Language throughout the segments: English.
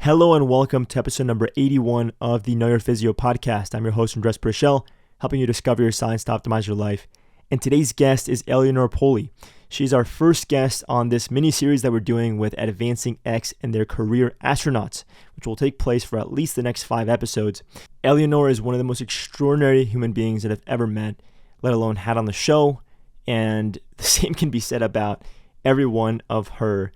Hello and welcome to episode number 81 of the Know Your Physio podcast. I'm your host, Andres Burchell, helping you discover your science to optimize your life. And today's guest is Eleonore Poli. She's our first guest on this mini-series that we're doing with AdvancingX and their career astronauts, which will take place for at least the next 5 episodes. Eleonore is one of the most extraordinary human beings that I've ever met, let alone had on the show. And the same can be said about every one of her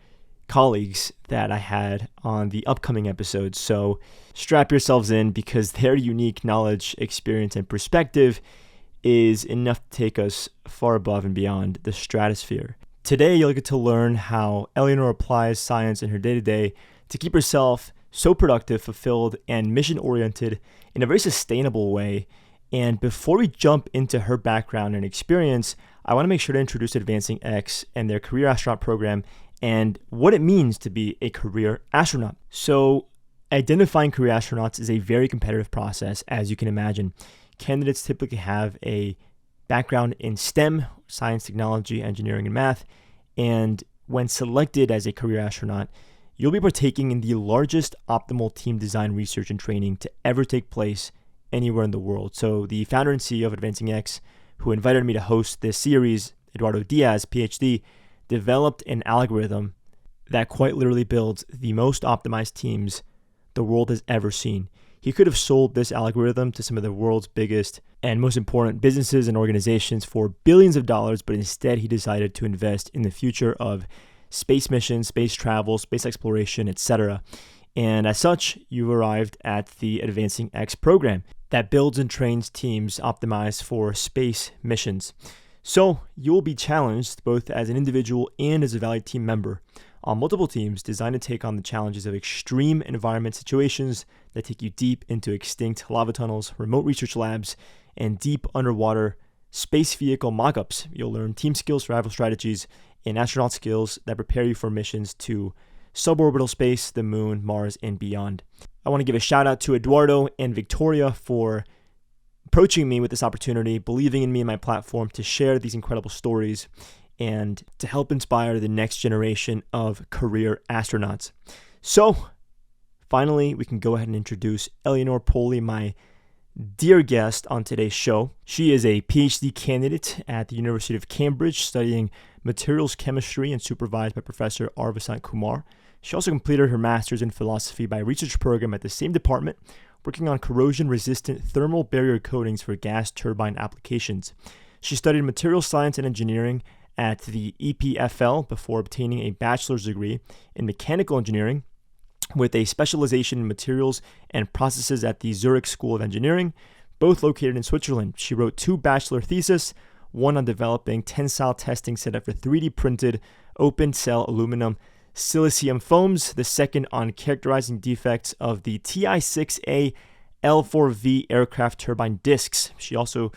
colleagues that I had on the upcoming episodes. So strap yourselves in because their unique knowledge, experience, and perspective is enough to take us far above and beyond the stratosphere. Today, you'll get to learn how Eleonore applies science in her day-to-day to keep herself so productive, fulfilled, and mission-oriented in a very sustainable way. And before we jump into her background and experience, I want to make sure to introduce AdvancingX and their career astronaut program and what it means to be a career astronaut. So identifying career astronauts is a very competitive process, as you can imagine. Candidates typically have a background in STEM, science, technology, engineering, and math. And when selected as a career astronaut, you'll be partaking in the largest optimal team design research and training to ever take place anywhere in the world. So the founder and CEO of AdvancingX, who invited me to host this series, Eduardo Diaz, Ph.D., developed an algorithm that quite literally builds the most optimized teams the world has ever seen. He could have sold this algorithm to some of the world's biggest and most important businesses and organizations for billions of dollars, but instead he decided to invest in the future of space missions, space travel, space exploration, etc. And as such, you've arrived at the AdvancingX program that builds and trains teams optimized for space missions. So you will be challenged both as an individual and as a valued team member on multiple teams designed to take on the challenges of extreme environment situations that take you deep into extinct lava tunnels, remote research labs, and deep underwater space vehicle mock-ups. You'll learn team skills, survival strategies, and astronaut skills that prepare you for missions to suborbital space, the moon, Mars, and beyond. I want to give a shout out to Eduardo and Victoria for approaching me with this opportunity, believing in me and my platform to share these incredible stories and to help inspire the next generation of career astronauts. So, finally, we can go ahead and introduce Eleonore Poli, my dear guest on today's show. She is a PhD candidate at the University of Cambridge studying materials chemistry and supervised by Professor R. Vasant Kumar. She also completed her master's in philosophy by a research program at the same department, working on corrosion-resistant thermal barrier coatings for gas turbine applications. She studied material science and engineering at the EPFL before obtaining a bachelor's degree in mechanical engineering with a specialization in materials and processes at the Zurich School of Engineering, both located in Switzerland. She wrote 2 bachelor theses, one on developing tensile testing setup for 3D printed open cell aluminum silicium foams, the second on characterizing defects of the TI-6A L4V aircraft turbine discs. She also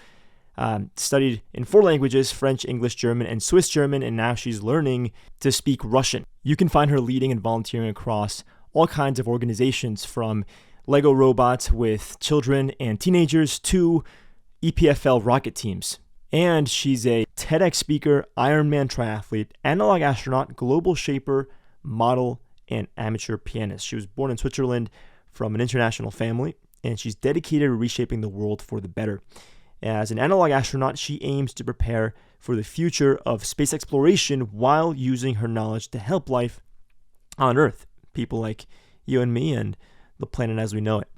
studied in 4 languages, French, English, German, and Swiss German, and now she's learning to speak Russian. You can find her leading and volunteering across all kinds of organizations, from Lego robots with children and teenagers to EPFL rocket teams. And she's a TEDx speaker, Ironman triathlete, analog astronaut, global shaper, model, and amateur pianist. She was born in Switzerland from an international family, and she's dedicated to reshaping the world for the better. As an analog astronaut, she aims to prepare for the future of space exploration while using her knowledge to help life on Earth, people like you and me and the planet as we know it.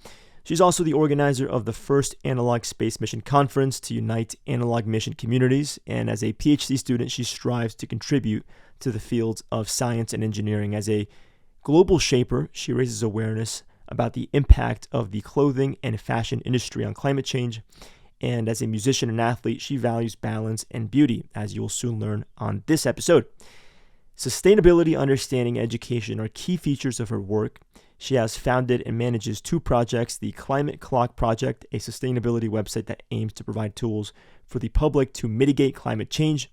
She's also the organizer of the first Analog Space Mission Conference to unite analog mission communities, and as a PhD student, she strives to contribute to the fields of science and engineering. As a global shaper, she raises awareness about the impact of the clothing and fashion industry on climate change, and as a musician and athlete, she values balance and beauty, as you will soon learn on this episode. Sustainability, understanding, and education are key features of her work. She has founded and manages 2 projects, the Climate Clock Project, a sustainability website that aims to provide tools for the public to mitigate climate change,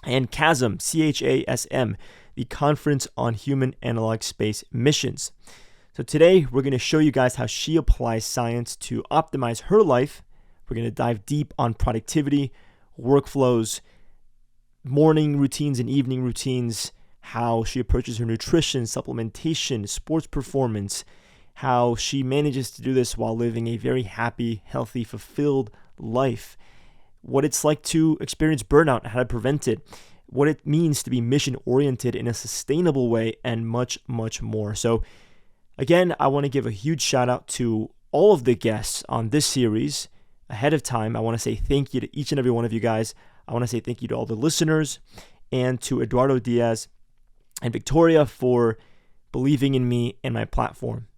and CHASM, CHASM, the Conference on Human Analog Space Missions. So today, we're going to show you guys how she applies science to optimize her life. We're going to dive deep on productivity, workflows, morning routines and evening routines, how she approaches her nutrition, supplementation, sports performance, how she manages to do this while living a very happy, healthy, fulfilled life, what it's like to experience burnout, how to prevent it, what it means to be mission-oriented in a sustainable way, and much, much more. So again, I want to give a huge shout out to all of the guests on this series ahead of time. I want to say thank you to each and every one of you guys. I want to say thank you to all the listeners and to Eduardo Diaz and Victoria for believing in me and my platform.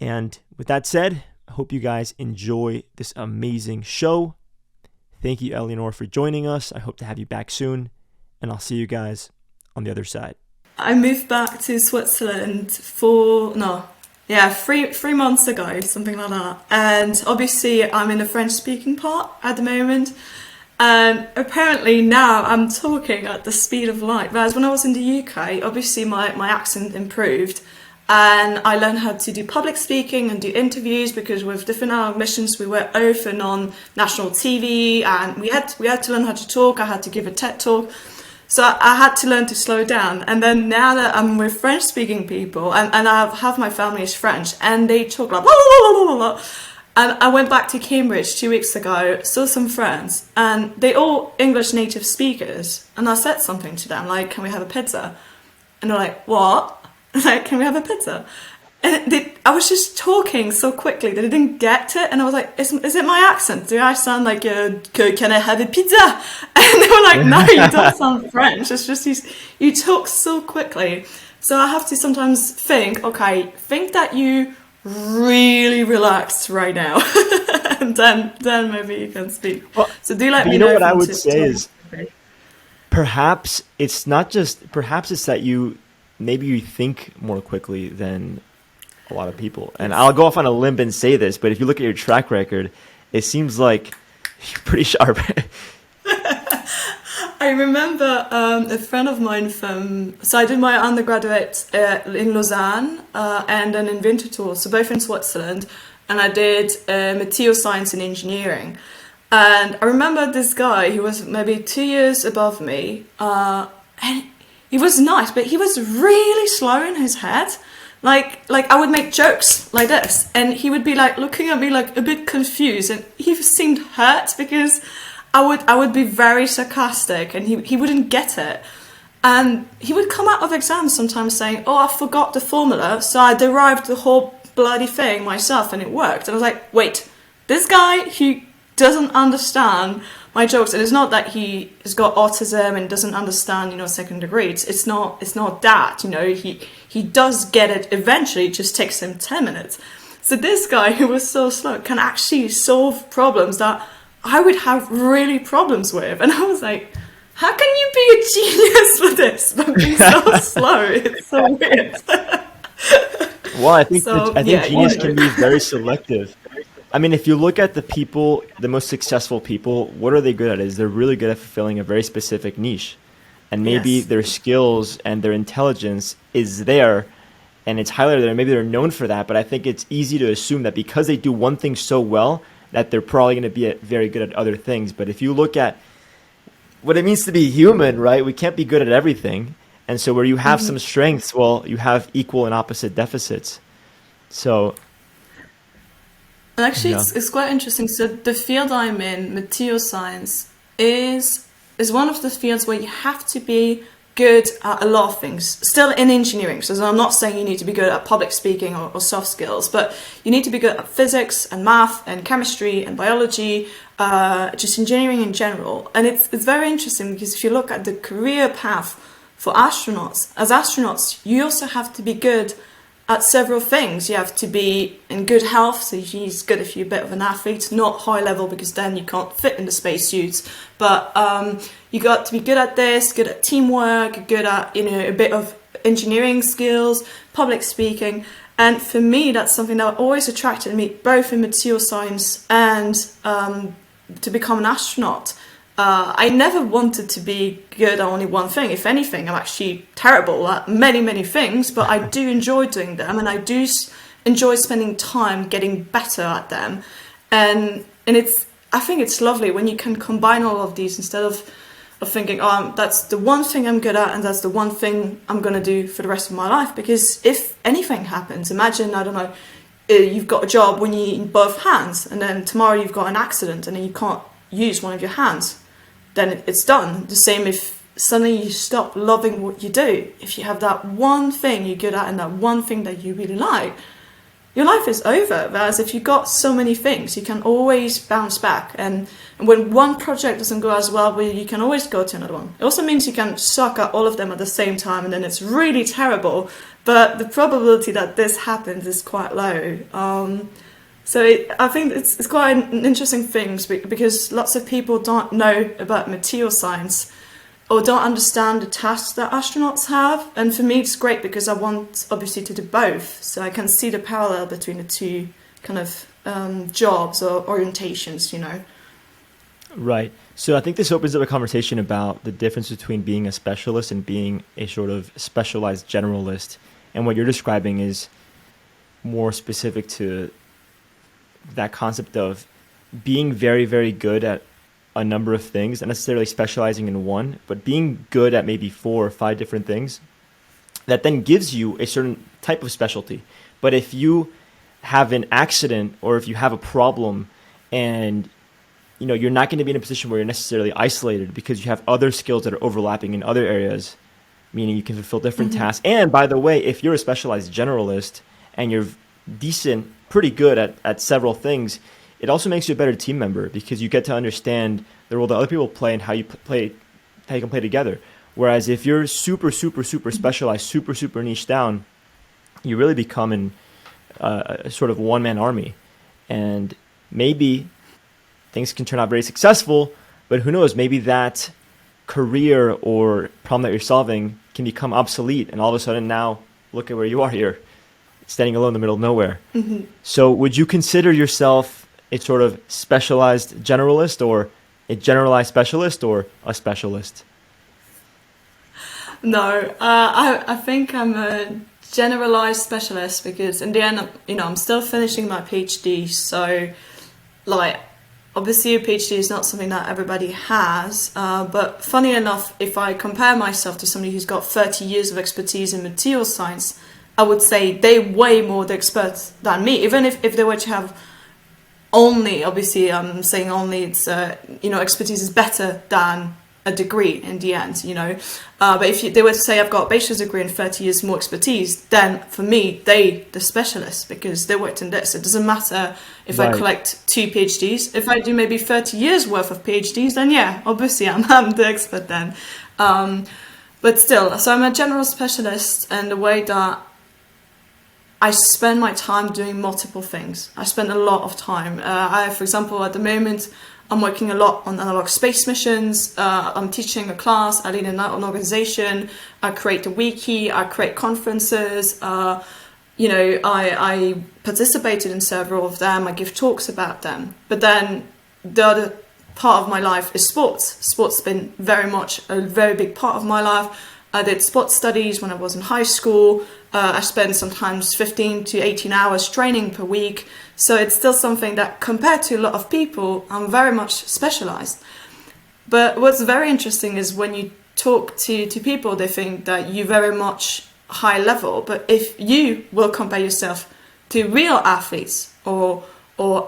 And with that said, I hope you guys enjoy this amazing show. Thank you, Eleonore, for joining us. I hope to have you back soon, and I'll see you guys on the other side. I moved back to Switzerland three months ago, something like that. And obviously I'm in the French-speaking part at the moment. And apparently now I'm talking at the speed of light. Whereas when I was in the UK, obviously my accent improved. And I learned how to do public speaking and do interviews, because with different missions we were often on national TV, and we had to learn how to talk. I had to give a TED talk, so I had to learn to slow down. And then now that I'm with French speaking people, and I have my family is French, and they talk like blah, blah, blah, blah, blah. And I went back to Cambridge 2 weeks ago, saw some friends, and they all English native speakers, and I said something to them like, can we have a pizza? And they're like, what? Like, can we have a pizza? And I was just talking so quickly that I didn't get it. And I was like, is it my accent? Do I sound like, can I have a pizza? And they were like, no, you don't sound French. It's just you talk so quickly. So I have to sometimes think that you really relaxed right now. And then maybe you can speak. Well, so do let me know. What I would say is perhaps it's that maybe you think more quickly than a lot of people. And I'll go off on a limb and say this, but if you look at your track record, it seems like you're pretty sharp. I remember a friend of mine so I did my undergraduate in Lausanne and then in Winterthur, so both in Switzerland, and I did material science and engineering. And I remember this guy who was maybe 2 years above me, and he was nice, but he was really slow in his head. Like I would make jokes like this, and he would be like looking at me like a bit confused, and he seemed hurt because I would be very sarcastic, and he wouldn't get it. And he would come out of exams sometimes saying, oh, I forgot the formula, so I derived the whole bloody thing myself, and it worked. And I was like, wait, this guy, he doesn't understand my jokes. And it's not that he has got autism and doesn't understand, second degree. It's not that, he does get it eventually. It just takes him 10 minutes. So this guy who was so slow can actually solve problems that I would have really problems with. And I was like, how can you be a genius for this but be so slow? It's so weird. Well, I think genius can be very selective. I mean, if you look at the most successful people, what are they good at? Is they're really good at fulfilling a very specific niche. And maybe their skills and their intelligence is there, and it's highlighted there. Maybe they're known for that, but I think it's easy to assume that because they do one thing so well, that they're probably going to be very good at other things. But if you look at what it means to be human, right, we can't be good at everything. And so where you have some strengths, well, you have equal and opposite deficits. So... And actually, it's quite interesting. So the field I'm in, material science, is one of the fields where you have to be good at a lot of things. Still in engineering, so I'm not saying you need to be good at public speaking or soft skills, but you need to be good at physics and math and chemistry and biology, just engineering in general. And it's very interesting because if you look at the career path for astronauts, as astronauts, you also have to be good at several things. You have to be in good health, so it's good if you're a bit of an athlete, not high level because then you can't fit in the spacesuits. But you got to be good at this, good at teamwork, good at a bit of engineering skills, public speaking. And for me, that's something that always attracted me, both in material science and to become an astronaut. I never wanted to be good at only one thing. If anything, I'm actually terrible at many, many things, but I do enjoy doing them, and I do enjoy spending time getting better at them. And I think it's lovely when you can combine all of these instead of thinking, that's the one thing I'm good at and that's the one thing I'm going to do for the rest of my life. Because if anything happens, imagine, I don't know, you've got a job when you need both hands, and then tomorrow you've got an accident and then you can't use one of your hands, then it's done. The same if suddenly you stop loving what you do. If you have that one thing you're good at and that one thing that you really like, your life is over. Whereas if you've got so many things, you can always bounce back. And when one project doesn't go as well, you can always go to another one. It also means you can suck at all of them at the same time, and then it's really terrible. But the probability that this happens is quite low. I think it's quite an interesting thing, because lots of people don't know about material science or don't understand the tasks that astronauts have. And for me, it's great because I want, obviously, to do both. So I can see the parallel between the two kind of jobs or orientations, Right. So I think this opens up a conversation about the difference between being a specialist and being a sort of specialized generalist. And what you're describing is more specific to that concept of being very, very good at a number of things, not necessarily specializing in one, but being good at maybe 4 or 5 different things that then gives you a certain type of specialty. But if you have an accident or if you have a problem and you're not going to be in a position where you're necessarily isolated because you have other skills that are overlapping in other areas, meaning you can fulfill different tasks. And by the way, if you're a specialized generalist and you're decent, pretty good at several things, it also makes you a better team member because you get to understand the role that other people play and how you can play together. Whereas if you're super, super, super specialized, super, super niche down, you really become a sort of one-man army. And maybe things can turn out very successful, but who knows, maybe that career or problem that you're solving can become obsolete. And all of a sudden now, look at where you are here, standing alone in the middle of nowhere. So would you consider yourself a sort of specialized generalist or a generalized specialist or a specialist? No, I think I'm a generalized specialist because in the end, I'm still finishing my PhD. So, obviously a PhD is not something that everybody has. But funny enough, if I compare myself to somebody who's got 30 years of expertise in material science, I would say they're way more the experts than me. Even if they were to have only, obviously I'm saying only, it's, expertise is better than a degree in the end, But if they were to say I've got a bachelor's degree and 30 years more expertise, then for me, the specialist, because they worked in this. It doesn't matter if I collect 2 PhDs. If I do maybe 30 years worth of PhDs, then yeah, obviously I'm the expert then. But still, so I'm a general specialist in the way that I spend my time doing multiple things. I spend a lot of time. For example, at the moment, I'm working a lot on analog space missions. I'm teaching a class. I lead an organization. I create a wiki. I create conferences. I participated in several of them. I give talks about them. But then the other part of my life is sports. Sports has been very much a very big part of my life. I did sports studies when I was in high school. I spend sometimes 15 to 18 hours training per week. So it's still something that compared to a lot of people, I'm very much specialized. But what's very interesting is when you talk to people, they think that you're very much high level. But if you will compare yourself to real athletes or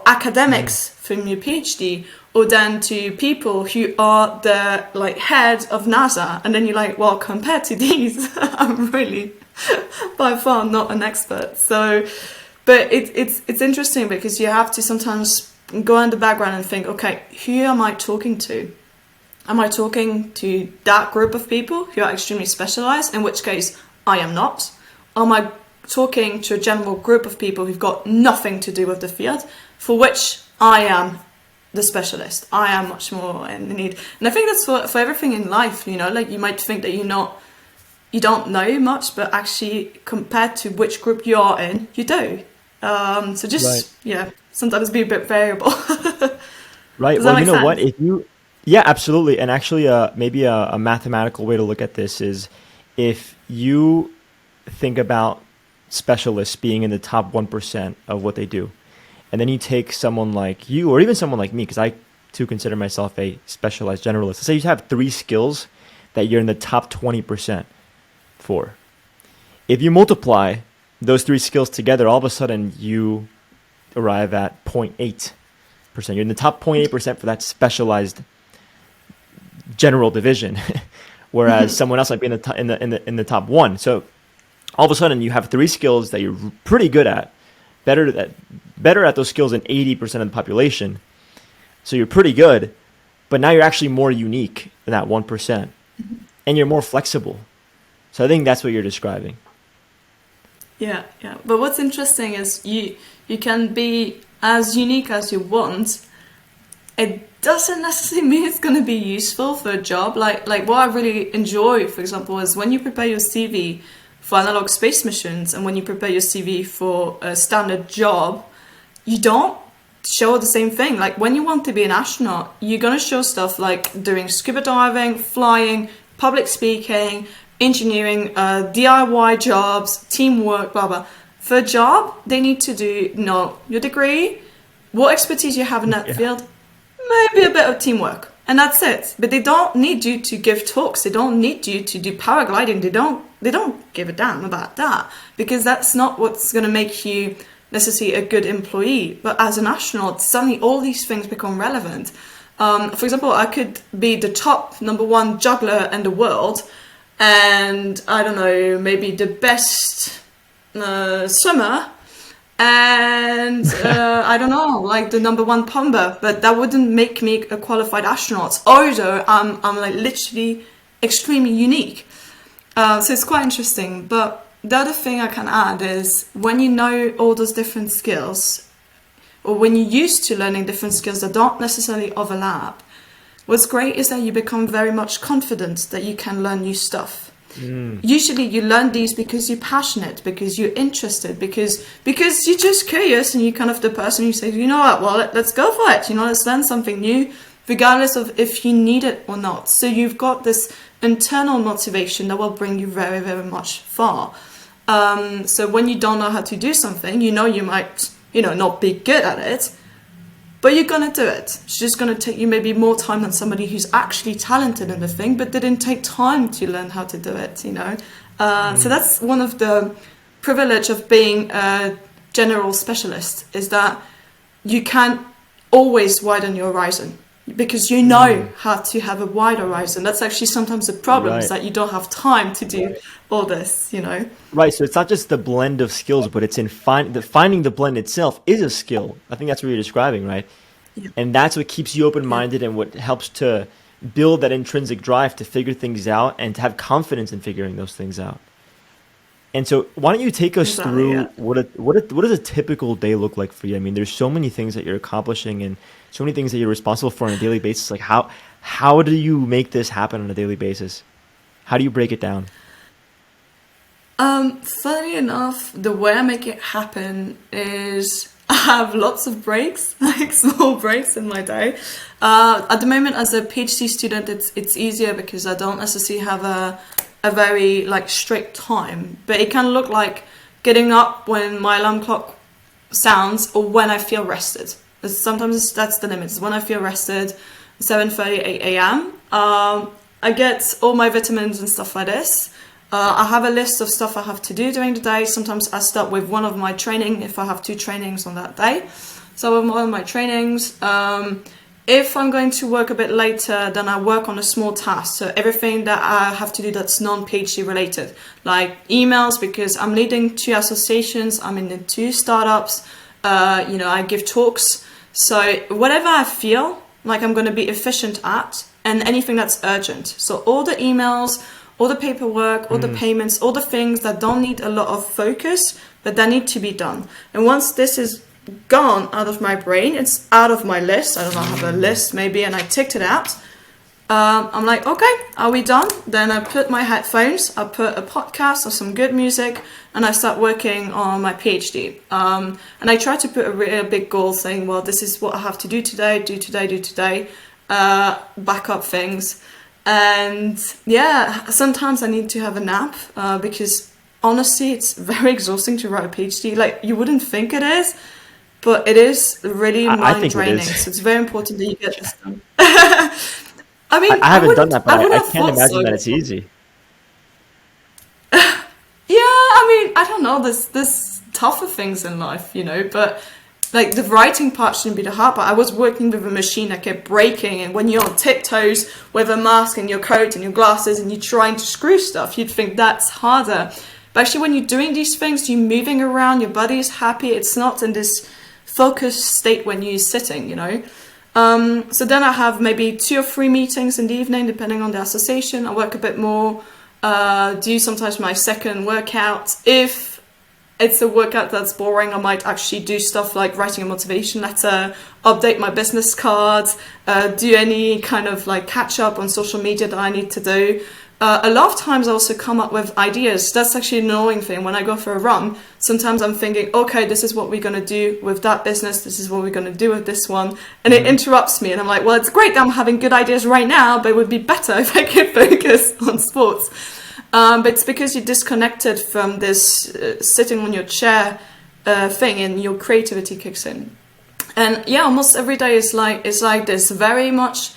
academics from your PhD, or then to people who are the head of NASA, and then you're like, well, compared to these, I'm really by far not an expert. So, but it's interesting because you have to sometimes go in the background and think, okay, who am I talking to? Am I talking to that group of people who are extremely specialized, in which case I am not? Or am I talking to a general group of people who've got nothing to do with the field, for which I am the specialist? I am much more in the need. And I think that's for everything in life, you might think that you don't know much, but actually compared to which group you are in, you do. So just, sometimes be a bit variable. Right. Well, you know what? Yeah, absolutely. And actually, maybe a mathematical way to look at this is if you think about specialists being in the top 1% of what they do, and then you take someone like you, or even someone like me, because I too consider myself a specialized generalist. Let's say you have 3 skills that you're in the top 20% for. If you multiply those three skills together, all of a sudden you arrive at 0.8%. You're in the top 0.8% for that specialized general division, whereas someone else might be in the top one. So all of a sudden you have three skills that you're pretty good at, better at those skills than 80% of the population. So you're pretty good, but now you're actually more unique than that 1%, and you're more flexible. So I think that's what you're describing. Yeah. But what's interesting is you can be as unique as you want. It doesn't necessarily mean it's going to be useful for a job. Like what I really enjoy, for example, is when you prepare your CV for analog space missions and when you prepare your CV for a standard job, you don't show the same thing. Like when you want to be an astronaut, you're going to show stuff like doing scuba diving, flying, public speaking, engineering, DIY jobs, teamwork, blah, blah. For a job, they need to know your degree, what expertise you have in that field, maybe a bit of teamwork, and that's it. But they don't need you to give talks. They don't need you to do paragliding. They don't give a damn about that, because that's not what's going to make you necessarily a good employee. But as an astronaut, suddenly all these things become relevant. For example, I could be the top number one juggler in the world, and I don't know, maybe the best swimmer, and I don't know, like the number one plumber, but that wouldn't make me a qualified astronaut. Although I'm like literally extremely unique. So it's quite interesting. But the other thing I can add is when you know all those different skills, or when you're used to learning different skills that don't necessarily overlap, what's great is that you become very much confident that you can learn new stuff. Usually you learn these because you're passionate, because you're interested, because you're just curious, and you're kind of the person who says, you know what, well, let's go for it. Let's learn something new, regardless of if you need it or not. So you've got this internal motivation that will bring you very, very much far. So when you don't know how to do something, you might, not be good at it, but you're going to do it. It's just going to take you maybe more time than somebody who's actually talented in the thing, but didn't take time to learn how to do it, So that's one of the privilege of being a general specialist, is that you can always widen your horizon, because you know how to have a wide horizon. That's actually sometimes the problem, is that you don't have time to do all this, Right, so it's not just the blend of skills, but it's in finding the blend itself is a skill. I think that's what you're describing, right? Yeah. And that's what keeps you open-minded and what helps to build that intrinsic drive to figure things out and to have confidence in figuring those things out. And so why don't you take us through what does a typical day look like for you? I mean, there's so many things that you're accomplishing and so many things that you're responsible for on a daily basis. Like how do you make this happen on a daily basis? How do you break it down? Funny enough, the way I make it happen is I have lots of breaks, like small breaks in my day. At the moment, as a PhD student, it's easier because I don't necessarily have a very like strict time, but it can look like getting up when my alarm clock sounds or when I feel rested. Sometimes that's the limit. It's when I feel rested, 7:30, 8 a.m. I get all my vitamins and stuff like this. I have a list of stuff I have to do during the day. Sometimes I start with one of my training if I have 2 trainings on that day. So with one of my trainings, if I'm going to work a bit later, then I work on a small task. So everything that I have to do that's non-PhD related, like emails, because I'm leading 2 associations, I'm in the 2 startups, I give talks. So whatever I feel like I'm going to be efficient at, and anything that's urgent. So all the emails, all the paperwork, all the payments, all the things that don't need a lot of focus, but that need to be done. And once this is gone out of my brain, it's out of my list. I don't know, I have a list maybe, and I ticked it out. I'm like, okay, are we done? Then I put my headphones, I put a podcast or some good music, and I start working on my PhD. And I try to put a really big goal saying, well, this is what I have to do today, back up things. And yeah, sometimes I need to have a nap because honestly, it's very exhausting to write a PhD. Like, you wouldn't think it is, but it is really mind draining. So it's very important that you get this done. I mean, I haven't done that, but I can't imagine that it's easy. Yeah, I mean, I don't know. There's tougher things in life, you know, but like the writing part shouldn't be the hard part. I was working with a machine that kept breaking, and when you're on tiptoes with a mask and your coat and your glasses and you're trying to screw stuff, you'd think that's harder. But actually, when you're doing these things, you're moving around, your body is happy. It's not in this focused state when you're sitting, you know. So then I have maybe 2 or 3 meetings in the evening, depending on the association. I work a bit more, do sometimes my second workout. If it's a workout that's boring, I might actually do stuff like writing a motivation letter, update my business cards, do any kind of like catch up on social media that I need to do. A lot of times I also come up with ideas. That's actually an annoying thing. When I go for a run, sometimes I'm thinking, okay, this is what we're going to do with that business. This is what we're going to do with this one. And it interrupts me. And I'm like, well, it's great that I'm having good ideas right now, but it would be better if I could focus on sports. But it's because you're disconnected from this sitting on your chair thing, and your creativity kicks in. And yeah, almost every day is like this, very much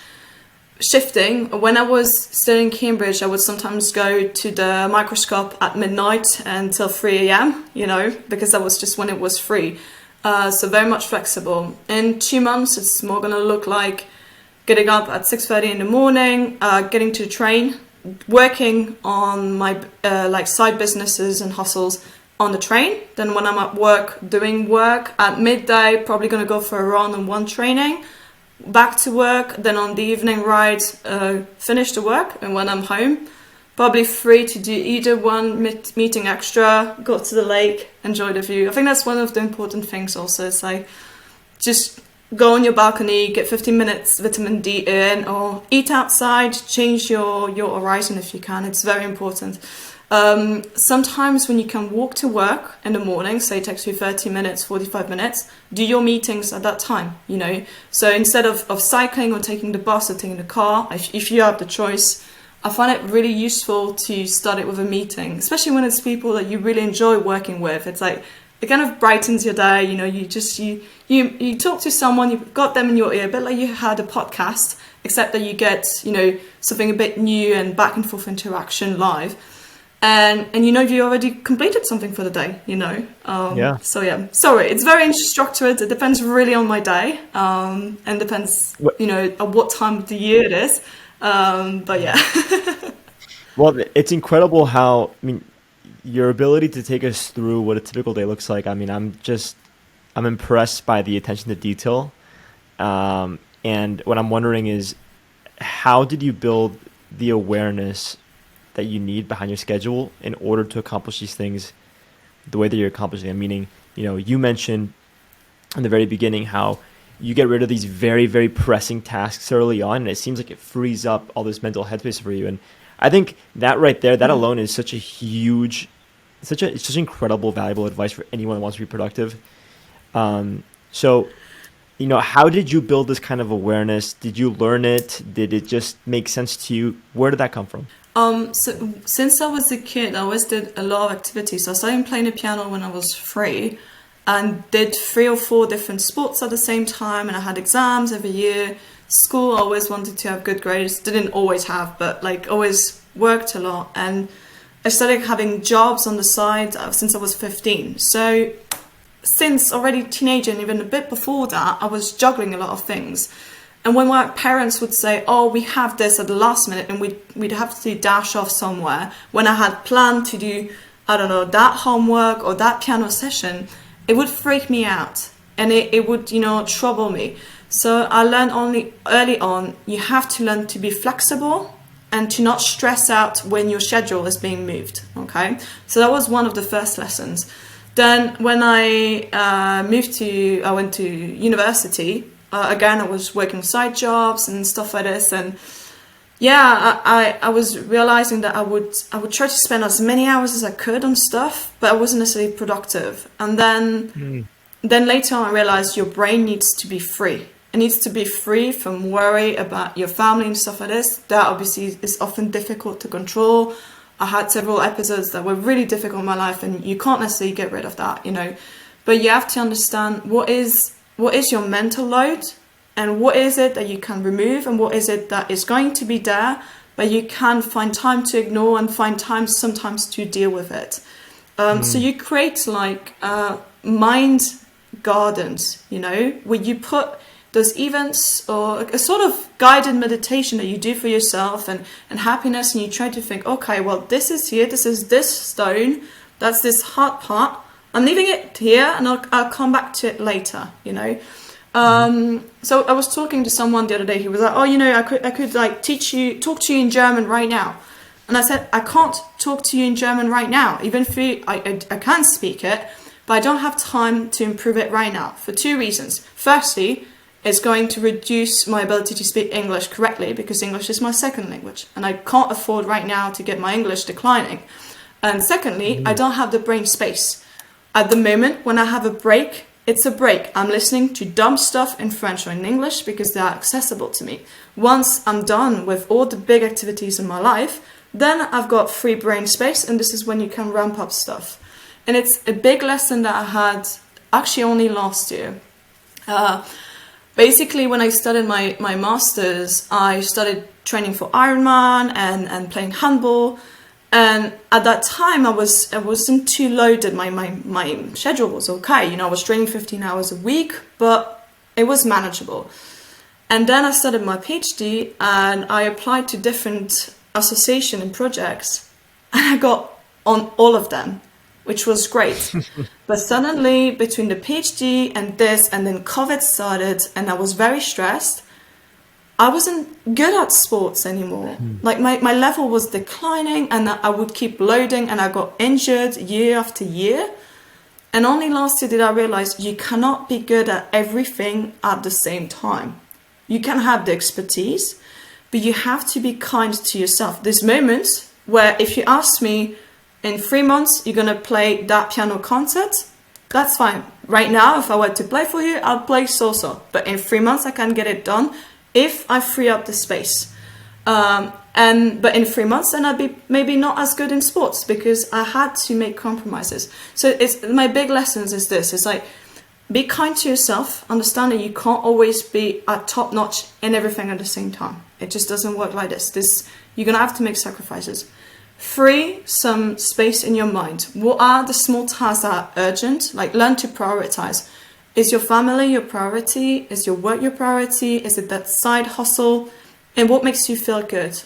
shifting. When I was still in Cambridge, I would sometimes go to the microscope at midnight until 3 a.m, you know, because that was just when it was free. So very much flexible. In 2 months, it's more going to look like getting up at 6:30 in the morning, getting to the train, working on my like side businesses and hustles on the train. Then when I'm at work, doing work at midday, probably going to go for a run and one training. Back to work, then on the evening ride, finish the work, and when I'm home, probably free to do either one meeting extra, go to the lake, enjoy the view. I think that's one of the important things also. It's like just go on your balcony, get 15 minutes vitamin D in, or eat outside, change your horizon if you can. It's very important. Sometimes when you can walk to work in the morning, say it takes you 30 minutes, 45 minutes, do your meetings at that time, you know. So instead of cycling or taking the bus or taking the car, if you have the choice, I find it really useful to start it with a meeting, especially when it's people that you really enjoy working with. It's like, it kind of brightens your day, you know. You talk to someone, you've got them in your ear, a bit like you had a podcast, except that you get, you know, something a bit new and back and forth interaction live. And you know, you already completed something for the day, you know. So yeah, sorry, it's very unstructured. It depends really on my day, and depends, you know, at what time of the year it is. But yeah. Well, it's incredible how, I mean, your ability to take us through what a typical day looks like. I mean, I'm impressed by the attention to detail. And what I'm wondering is, how did you build the awareness that you need behind your schedule in order to accomplish these things the way that you're accomplishing them? Meaning, you know, you mentioned in the very beginning how you get rid of these very, very pressing tasks early on, and it seems like it frees up all this mental headspace for you. And I think that right there, that alone is such a huge, it's such incredible, valuable advice for anyone who wants to be productive. So, you know, how did you build this kind of awareness? Did you learn it? Did it just make sense to you? Where did that come from? So since I was a kid, I always did a lot of activities. I started playing the piano when I was 3 and did 3 or 4 different sports at the same time. And I had exams every year. School, I always wanted to have good grades. Didn't always have, but like always worked a lot. And I started having jobs on the side since I was 15. So since already teenager and even a bit before that, I was juggling a lot of things. And when my parents would say, oh, we have this at the last minute, and we'd have to dash off somewhere, when I had planned to do, I don't know, that homework or that piano session, it would freak me out. And it would, you know, trouble me. So I learned only early on, you have to learn to be flexible and to not stress out when your schedule is being moved, okay? So that was one of the first lessons. Then when I went to university. Again, I was working side jobs and stuff like this, and yeah, I was realizing that I would try to spend as many hours as I could on stuff, but I wasn't necessarily productive. And then later on, I realized your brain needs to be free. It needs to be free from worry about your family and stuff like this. That obviously is often difficult to control. I had several episodes that were really difficult in my life, and you can't necessarily get rid of that, you know. But you have to understand what is your mental load, and what is it that you can remove, and what is it that is going to be there, but you can find time to ignore and find time sometimes to deal with it. So you create like mind gardens, you know, where you put those events or a sort of guided meditation that you do for yourself and happiness, and you try to think, okay, well, this is here, this is this stone, that's this hard part, I'm leaving it here and I'll come back to it later, you know. So I was talking to someone the other day. He was like, oh, you know, I could like talk to you in German right now. And I said, I can't talk to you in German right now. Even if I can speak it, but I don't have time to improve it right now for two reasons. Firstly, it's going to reduce my ability to speak English correctly because English is my second language and I can't afford right now to get my English declining. And secondly, I don't have the brain space. At the moment, when I have a break, it's a break. I'm listening to dumb stuff in French or in English because they are accessible to me. Once I'm done with all the big activities in my life, then I've got free brain space, and this is when you can ramp up stuff. And it's a big lesson that I had actually only last year. Basically, when I started my master's, I started training for Ironman and playing handball. And at that time, I wasn't too loaded. My schedule was okay. You know, I was training 15 hours a week, but it was manageable. And then I started my PhD, and I applied to different associations and projects, and I got on all of them, which was great. But suddenly, between the PhD and this, and then COVID started, and I was very stressed. I wasn't good at sports anymore. Like my level was declining, and I would keep loading, and I got injured year after year. And only last year did I realize you cannot be good at everything at the same time. You can have the expertise, but you have to be kind to yourself. There's moments where if you ask me, in 3 months, you're going to play that piano concert, that's fine. Right now, if I were to play for you, I'll play so-so. But in 3 months, I can get it done if I free up the space. But in 3 months, then I'd be maybe not as good in sports because I had to make compromises. So my big lessons is this. It's like, be kind to yourself. Understand that you can't always be at top notch in everything at the same time. It just doesn't work like this. You're going to have to make sacrifices. Free some space in your mind. What are the small tasks that are urgent? Like, learn to prioritize. Is your family your priority? Is your work your priority? Is it that side hustle? And what makes you feel good?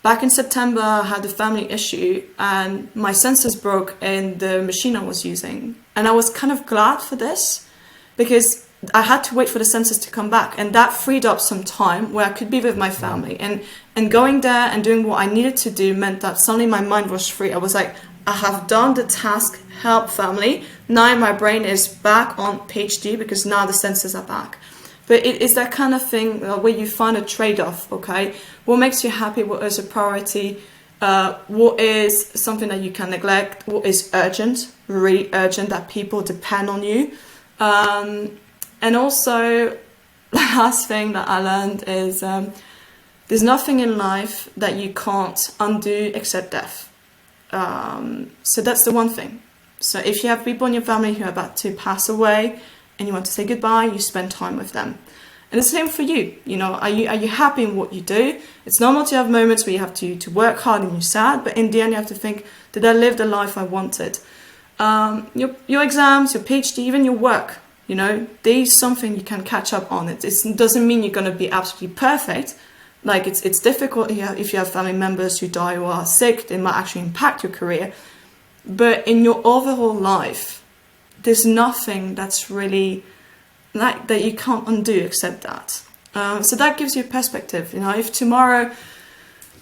Back in September, I had a family issue and my sensors broke in the machine I was using. And I was kind of glad for this because I had to wait for the sensors to come back. And that freed up some time where I could be with my family. And going there and doing what I needed to do meant that suddenly my mind was free. I was like, I have done the task, help family. Now my brain is back on PhD because now the sensors are back. But it is that kind of thing where you find a trade-off, okay? What makes you happy? What is a priority? What is something that you can neglect? What is urgent, really urgent, that people depend on you? And also, the last thing that I learned is there's nothing in life that you can't undo except death. So that's the one thing. So if you have people in your family who are about to pass away and you want to say goodbye, you spend time with them. And the same for you. You know, are you happy in what you do? It's normal to have moments where you have to work hard and you're sad, but in the end you have to think, did I live the life I wanted? Your exams, your PhD, even your work, you know, there's something you can catch up on. It doesn't mean you're going to be absolutely perfect. Like it's difficult if you have family members who die or are sick, they might actually impact your career. But in your overall life, there's nothing that's really like that you can't undo except that. So that gives you perspective. You know, if tomorrow,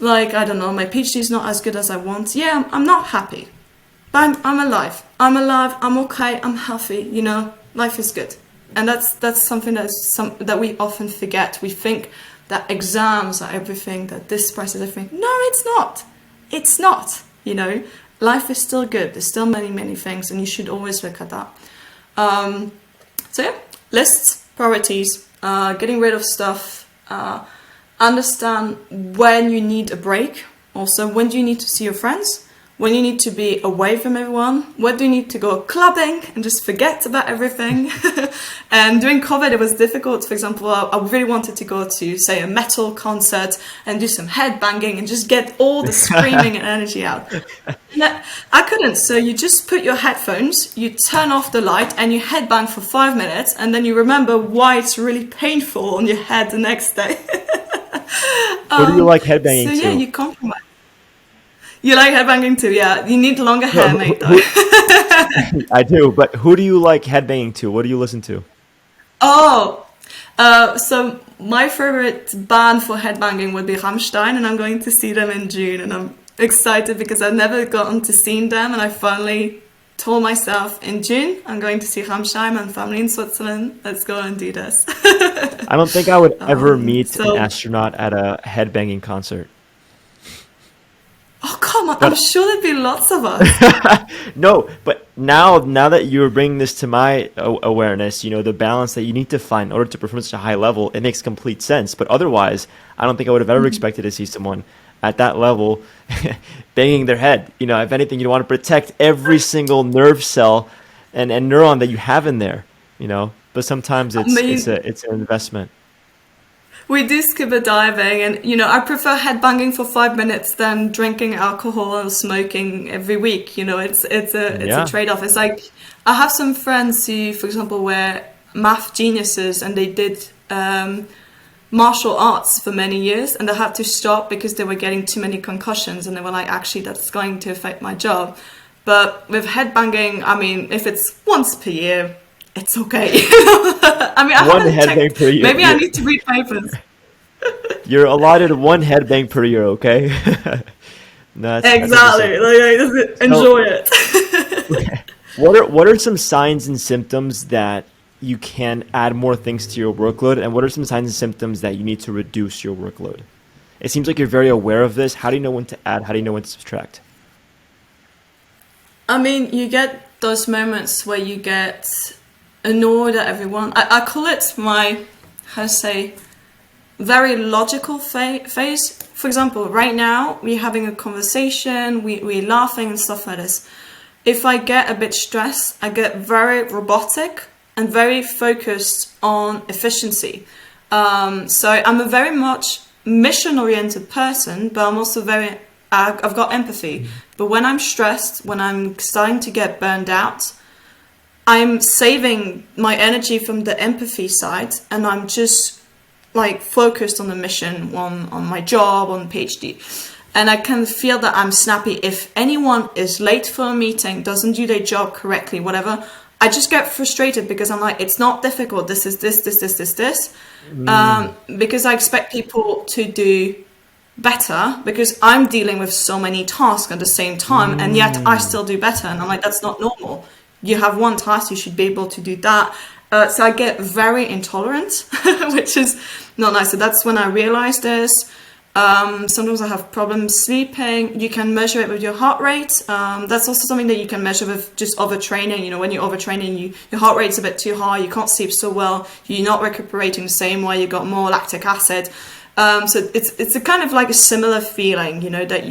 like, I don't know, my PhD is not as good as I want, yeah, I'm not happy. But I'm alive. I'm okay, I'm healthy, you know, life is good. And that's something that we often forget. We think that exams are everything, that this price is everything. No, it's not. It's not, you know. Life is still good. There's still many, many things, and you should always look at that. So yeah, lists, priorities, getting rid of stuff, understand when you need a break. Also, when do you need to see your friends? when you need to be away from everyone, when do you need to go clubbing and just forget about everything. And during COVID, it was difficult. For example, I really wanted to go to, say, a metal concert and do some headbanging and just get all the screaming and energy out. And I couldn't. So you just put your headphones, you turn off the light, and you headbang for 5 minutes, and then you remember why it's really painful on your head the next day. What do you like headbanging to? So yeah, you compromise. You like headbanging too, yeah. You need longer hair, mate, though. I do, but who do you like headbanging to? What do you listen to? So my favorite band for headbanging would be Rammstein, and I'm going to see them in June, and I'm excited because I've never gotten to see them, and I finally told myself in June I'm going to see Rammstein and family in Switzerland. Let's go and do this. I don't think I would ever meet an astronaut at a headbanging concert. Oh, come on. I'm sure there'd be lots of us. No, but now that you're bringing this to my awareness, the balance that you need to find in order to perform at such a high level, it makes complete sense. But otherwise, I don't think I would have ever expected to see someone at that level banging their head. If anything, you want to protect every single nerve cell and neuron that you have in there, But sometimes it's an investment. We do scuba diving, and I prefer headbanging for 5 minutes than drinking alcohol or smoking every week. It's a trade-off. It's like I have some friends who, for example, were math geniuses, and they did martial arts for many years, and they had to stop because they were getting too many concussions, and they were like, actually, that's going to affect my job. But with headbanging, I mean, if it's once per year, it's okay. I mean, I haven't checked. Per year. Maybe I need to read papers. You're allotted one headbang per year, okay? Exactly. Enjoy it. What are some signs and symptoms that you can add more things to your workload, and what are some signs and symptoms that you need to reduce your workload? It seems like you're very aware of this. How do you know when to add? How do you know when to subtract? I mean, you get those moments where you get annoyed at everyone. I call it my, very logical phase. For example, right now, we're having a conversation, we're laughing and stuff like this. If I get a bit stressed, I get very robotic and very focused on efficiency. So I'm a very much mission-oriented person, but I'm also I've got empathy. But when I'm stressed, when I'm starting to get burned out, I'm saving my energy from the empathy side, and I'm just focused on the mission, on my job, on PhD. And I can feel that I'm snappy. If anyone is late for a meeting, doesn't do their job correctly, whatever, I just get frustrated because I'm like, it's not difficult. This is this. Because I expect people to do better because I'm dealing with so many tasks at the same time, and yet I still do better. And I'm like, that's not normal. You have one task, you should be able to do that. So I get very intolerant, which is not nice. So that's when I realized this. Sometimes I have problems sleeping. You can measure it with your heart rate. That's also something that you can measure with just overtraining. When you're overtraining, your heart rate's a bit too high. You can't sleep so well. You're not recuperating the same way. You got more lactic acid. So it's a kind of like a similar feeling, that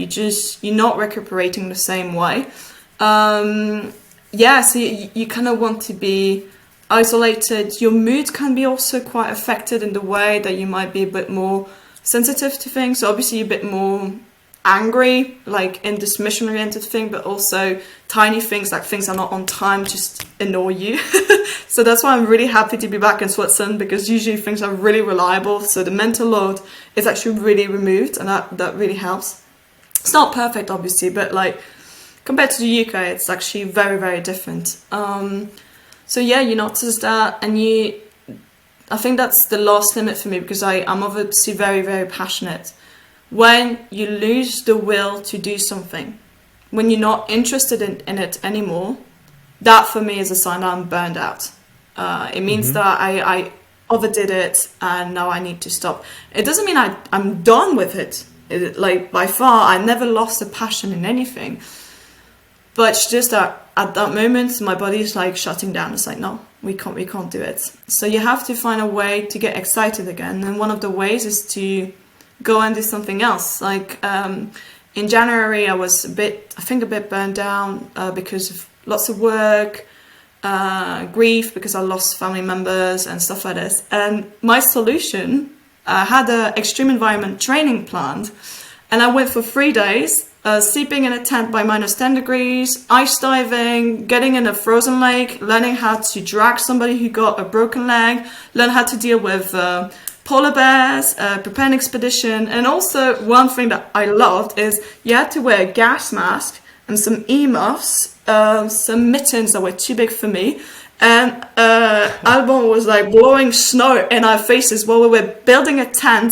you're not recuperating the same way. So you kind of want to be isolated. Your mood can be also quite affected in the way that you might be a bit more sensitive to things. So obviously you're a bit more angry, like in this mission-oriented thing, but also tiny things like things are not on time just annoy you. So that's why I'm really happy to be back in Switzerland, because usually things are really reliable. So the mental load is actually really removed, and that really helps. It's not perfect, obviously, but compared to the UK, it's actually very, very different. So yeah, you notice that, and I think that's the last limit for me, because I'm obviously very, very passionate. When you lose the will to do something, when you're not interested in it anymore, that for me is a sign that I'm burned out. It means that I overdid it and now I need to stop. It doesn't mean I'm done with it. By far, I never lost a passion in anything. But it's just that at that moment, my body is shutting down. It's like, no, we can't do it. So you have to find a way to get excited again. And one of the ways is to go and do something else. in January I was a bit burned down because of lots of work, grief because I lost family members and stuff like this. And my solution, I had an extreme environment training planned, and I went for 3 days, sleeping in a tent by -10 degrees, ice diving, getting in a frozen lake, learning how to drag somebody who got a broken leg, learn how to deal with polar bears, prepare an expedition. And also one thing that I loved is you had to wear a gas mask and some earmuffs, some mittens that were too big for me. And Albon was like blowing snow in our faces while we were building a tent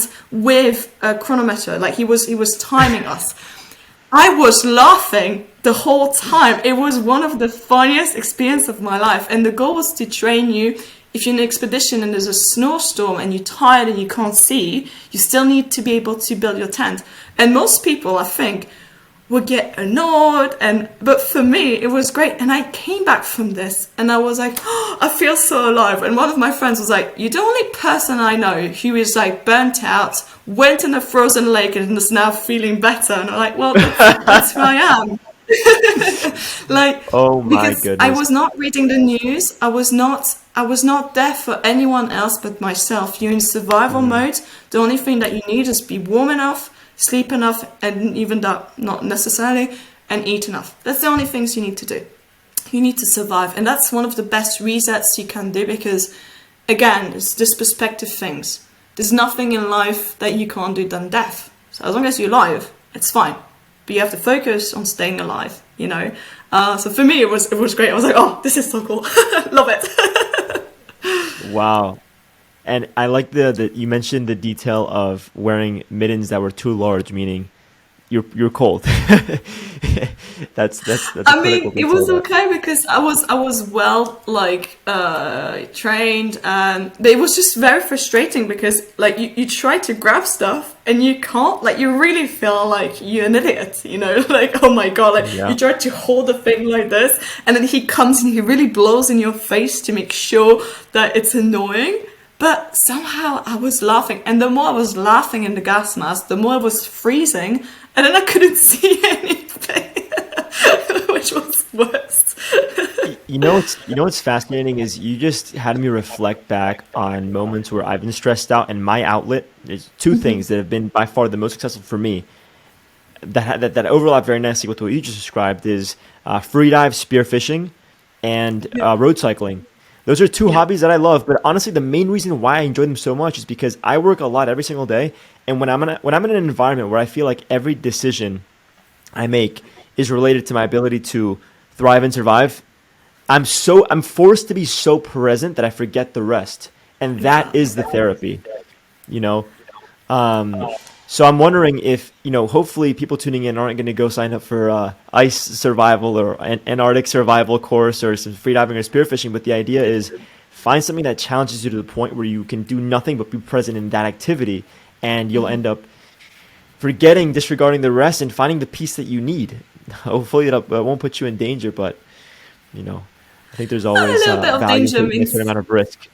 with a chronometer. Like he was timing us. I was laughing the whole time. It was one of the funniest experiences of my life. And the goal was to train you. If you're in an expedition and there's a snowstorm and you're tired and you can't see, you still need to be able to build your tent. And most people, I think, would get annoyed, but for me it was great. And I came back from this and I was like, oh, I feel so alive. And one of my friends was like, you're the only person I know who is like burnt out, went in a frozen lake and is now feeling better. And I'm like, well, that's who I am. Like, oh my goodness, I was not reading the news. I was not there for anyone else but myself. You're in survival mode. The only thing that you need is be warm enough, sleep enough, and even that not necessarily, and eat enough. That's the only things you need to do. You need to survive. And that's one of the best resets you can do, because again, it's this perspective things. There's nothing in life that you can't do than death. So as long as you're alive, it's fine. But you have to focus on staying alive, you know. So for me, it was great. I was like, oh, this is so cool. Love it. Wow. And I like the you mentioned the detail of wearing mittens that were too large, meaning you're cold. that's I mean, it was okay because I was well trained, but it was just very frustrating because like you try to grab stuff and you can't, like you really feel like you're an idiot, you know, like, oh my god, like you try to hold a thing like this and then he comes and he really blows in your face to make sure that it's annoying. But somehow I was laughing, and the more I was laughing in the gas mask, the more I was freezing, and then I couldn't see anything, which was worse. You know what's fascinating is you just had me reflect back on moments where I've been stressed out, and my outlet is two things that have been by far the most successful for me. That overlap very nicely with what you just described is freedive, spearfishing, and road cycling. Those are two hobbies that I love, but honestly, the main reason why I enjoy them so much is because I work a lot every single day, and when I'm in an environment where I feel like every decision I make is related to my ability to thrive and survive, I'm forced to be so present that I forget the rest, and that is the therapy, you know. So I'm wondering if, you know, hopefully people tuning in aren't going to go sign up for ice survival or an Antarctic survival course or some freediving or spearfishing, but the idea is find something that challenges you to the point where you can do nothing but be present in that activity, and you'll end up disregarding the rest and finding the peace that you need. Hopefully it won't put you in danger, but, you know, I think there's always value to a certain amount of risk.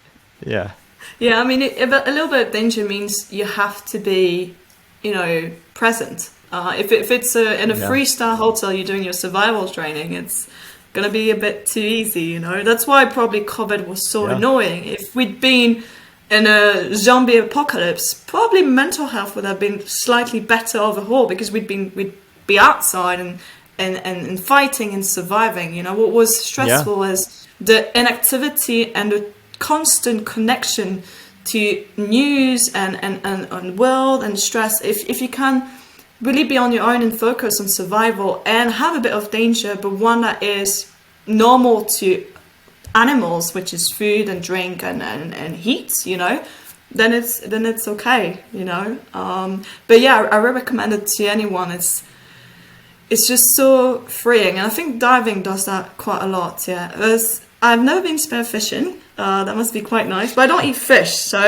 Yeah. Yeah, I mean, a little bit of danger means you have to be, you know, present. If it's in a 3-star hotel, you're doing your survival training, it's gonna be a bit too easy, you know. That's why probably COVID was so annoying. If we'd been in a zombie apocalypse, probably mental health would have been slightly better overall, because we'd be outside and fighting and surviving. You know, what was stressful is the inactivity and the constant connection to news and world and stress. If you can really be on your own and focus on survival and have a bit of danger, but one that is normal to animals, which is food and drink and heat, you know, then it's okay, you know. But yeah, I would recommend it to anyone. It's just so freeing, and I think diving does that quite a lot. Yeah, I've never been spearfishing. That must be quite nice, but I don't eat fish, so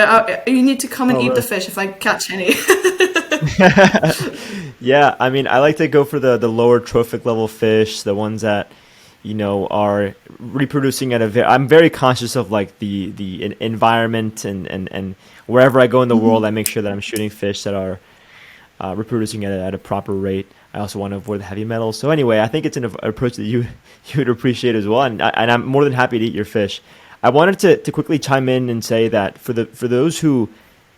you need to come and eat the fish if I catch any. Yeah, I mean, I like to go for the lower trophic level fish, the ones that, you know, are reproducing at I'm very conscious of like the environment and wherever I go in the world, I make sure that I'm shooting fish that are reproducing at a proper rate. I also want to avoid the heavy metals. So anyway, I think it's an approach that you would appreciate as well. And I'm more than happy to eat your fish. I wanted to quickly chime in and say that for those who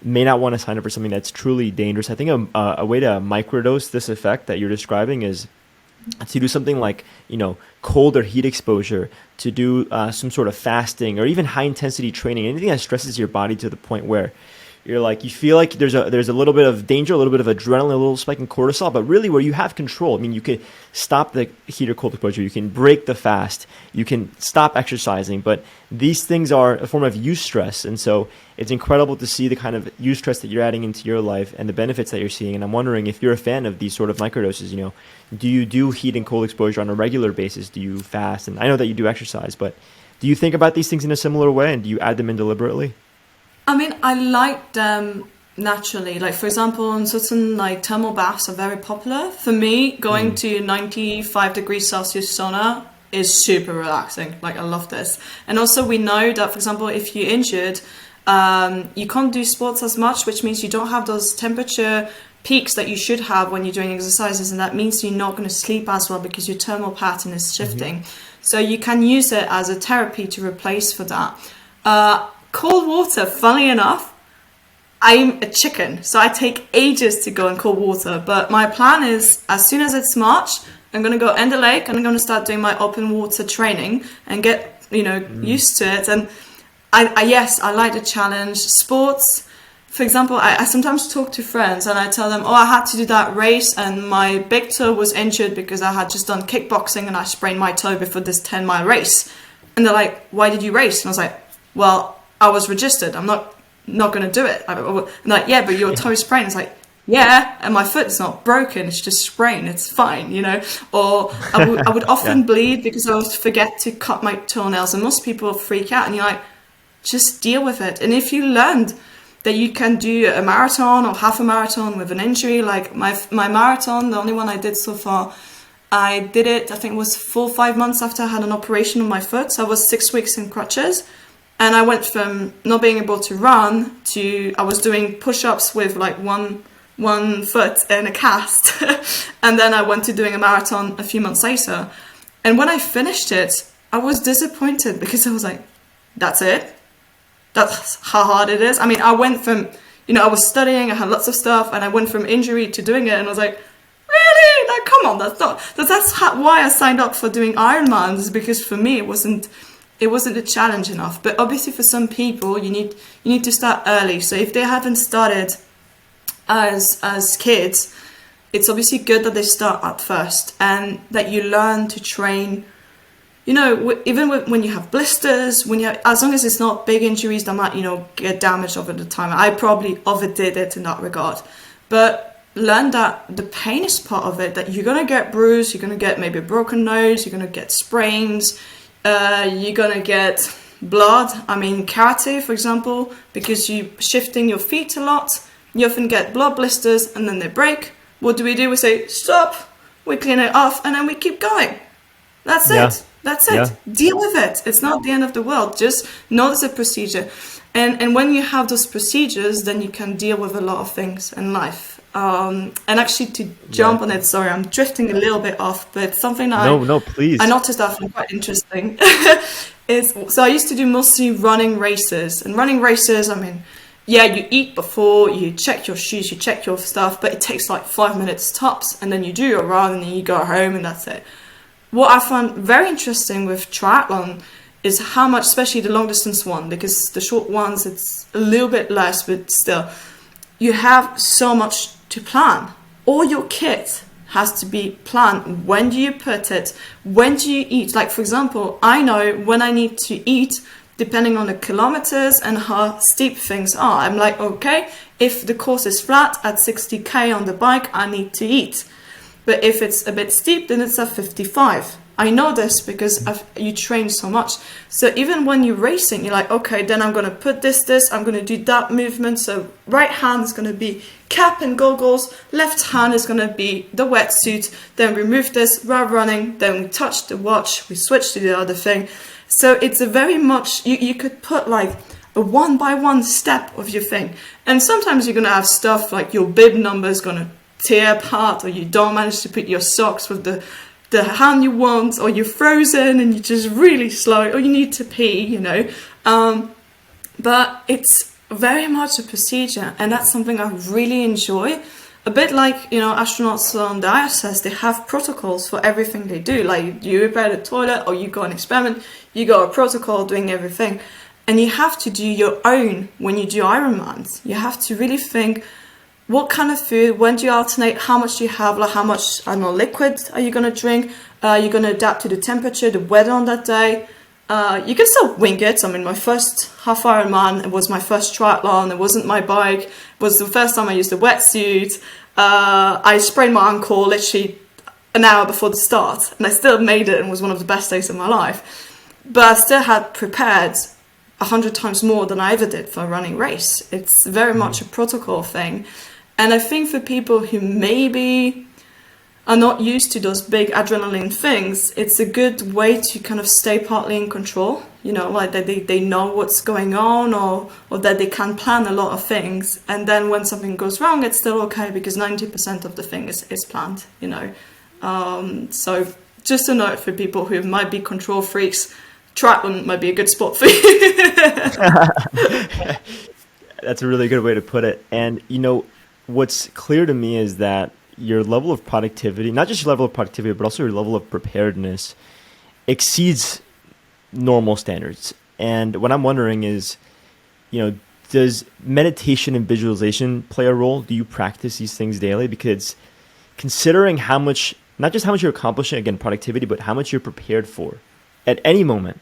may not want to sign up for something that's truly dangerous, I think a way to microdose this effect that you're describing is to do something like, cold or heat exposure, to do some sort of fasting or even high intensity training, anything that stresses your body to the point where you feel like there's a little bit of danger, a little bit of adrenaline, a little spike in cortisol, but really where you have control. I mean, you can stop the heat or cold exposure, you can break the fast, you can stop exercising, but these things are a form of eustress. And so it's incredible to see the kind of eustress that you're adding into your life and the benefits that you're seeing. And I'm wondering if you're a fan of these sort of microdoses, do you do heat and cold exposure on a regular basis? Do you fast? And I know that you do exercise, but do you think about these things in a similar way, and do you add them in deliberately? I mean, I like them naturally. Like, for example, in certain thermal baths are very popular. For me, going to 95 degrees Celsius sauna is super relaxing. Like, I love this. And also we know that, for example, if you're injured, you can't do sports as much, which means you don't have those temperature peaks that you should have when you're doing exercises. And that means you're not going to sleep as well because your thermal pattern is shifting. So you can use it as a therapy to replace for that. Cold water, funnily enough, I'm a chicken, so I take ages to go in cold water. But my plan is, as soon as it's March, I'm going to go in the lake and I'm going to start doing my open water training and get, used to it. And I like the challenge. Sports, for example, I sometimes talk to friends and I tell them, I had to do that race and my big toe was injured because I had just done kickboxing and I sprained my toe before this 10-mile race. And they're like, why did you race? And I was like, well, I was registered. I'm not going to do it. I'm like, yeah, but your toe is sprained. It's like, yeah, and my foot is not broken. It's just sprained. It's fine, Or I would often bleed because I would forget to cut my toenails. And most people freak out. And you're like, just deal with it. And if you learned that you can do a marathon or half a marathon with an injury, like my marathon, the only one I did so far, I did it, I think it was 4 or 5 months after I had an operation on my foot. So I was 6 weeks in crutches. And I went from not being able to run to I was doing push-ups with one foot in a cast. And then I went to doing a marathon a few months later. And when I finished it, I was disappointed because I was like, that's it? That's how hard it is? I mean, I went from, I was studying, I had lots of stuff, and I went from injury to doing it. And I was like, really? Like, come on, why I signed up for doing Ironmans, because for me, it wasn't a challenge enough. But obviously for some people you need to start early. So if they haven't started as kids, it's obviously good that they start at first and that you learn to train, even when you have blisters, as long as it's not big injuries that might get damaged over the time. I probably overdid it in that regard, but learn that the pain is part of it, that you're going to get bruised, you're going to get maybe a broken nose, you're going to get sprains, you're gonna get blood. I mean, karate, for example, because you're shifting your feet a lot, you often get blood blisters and then they break. What do? We say, stop, we clean it off, and then we keep going. That's it. That's it. Yeah. Deal with it. It's not the end of the world. Just know there's a procedure. And when you have those procedures, then you can deal with a lot of things in life. And actually, to jump on it, sorry, I'm drifting a little bit off, but something that please. I noticed that was quite interesting so I used to do mostly running races. And running races, I mean, yeah, you eat before, you check your shoes, you check your stuff, but it takes like 5 minutes tops, and then you do your run, and then you go home, and that's it. What I found very interesting with triathlon is how much, especially the long distance one, because the short ones, it's a little bit less, but still, you have so much to plan. All your kit has to be planned. When do you put it? When do you eat? Like, for example, I know when I need to eat, depending on the kilometers and how steep things are. I'm like, okay, if the course is flat at 60k on the bike, I need to eat. But if it's a bit steep, then it's at 55. I know this because you train so much. So even when you're racing, you're like, okay, then I'm going to put this, I'm going to do that movement. So right hand is going to be cap and goggles. Left hand is going to be the wetsuit. Then remove this while running. Then we touch the watch. We switch to the other thing. So it's a very much, you could put like a 1 by 1 step of your thing. And sometimes you're going to have stuff like your bib number is going to tear apart, or you don't manage to put your socks with the hand you want, or you're frozen and you're just really slow, or you need to pee, you know. But it's very much a procedure, and that's something I really enjoy. A bit like, you know, astronauts on the ISS, they have protocols for everything they do. Like, you repair the toilet or you go on experiment, you got a protocol doing everything. And you have to do your own when you do Ironmans. You have to really think, what kind of food, when do you alternate, how much do you have, like how much, I don't know, liquid are you going to drink? You're going to adapt to the temperature, the weather on that day. You can still wing it. I mean, my first half Ironman, it was my first triathlon. It wasn't my bike. It was the first time I used a wetsuit. I sprained my ankle literally an hour before the start, and I still made it and was one of the best days of my life. But I still had prepared 100 times more than I ever did for a running race. It's very much a protocol thing. And I think for people who maybe are not used to those big adrenaline things, it's a good way to kind of stay partly in control, you know, like that they know what's going on, or that they can plan a lot of things. And then when something goes wrong, it's still okay because 90% of the thing is planned, you know. So just a note for people who might be control freaks, triathlon might be a good spot for you. That's a really good way to put it. And, you know, what's clear to me is that your level of productivity, not just your level of productivity, but also your level of preparedness exceeds normal standards. And what I'm wondering is, you know, does meditation and visualization play a role? Do you practice these things daily? Because considering how much, not just how much you're accomplishing, again, productivity, but how much you're prepared for at any moment,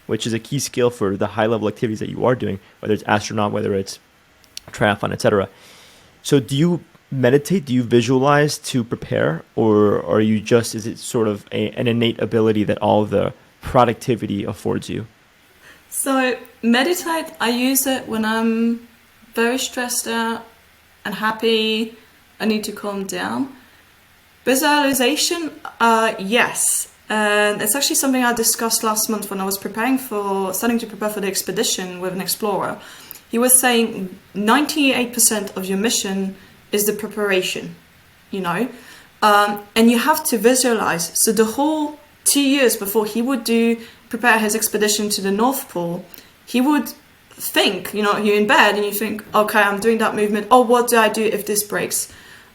which is a key skill for the high level activities that you are doing, whether it's astronaut, whether it's triathlon, etc. So do you meditate? Do you visualize to prepare, or are you just, is it sort of an innate ability that all the productivity affords you? So meditate, I use it when I'm very stressed out and happy, I need to calm down. Visualization, yes. And it's actually something I discussed last month when I was starting to prepare for the expedition with an explorer. He was saying 98% of your mission is the preparation, you know, and you have to visualize. So the whole 2 years before he would prepare his expedition to the North Pole, he would think, you know, you're in bed and you think, okay, I'm doing that movement. Oh, what do I do if this breaks?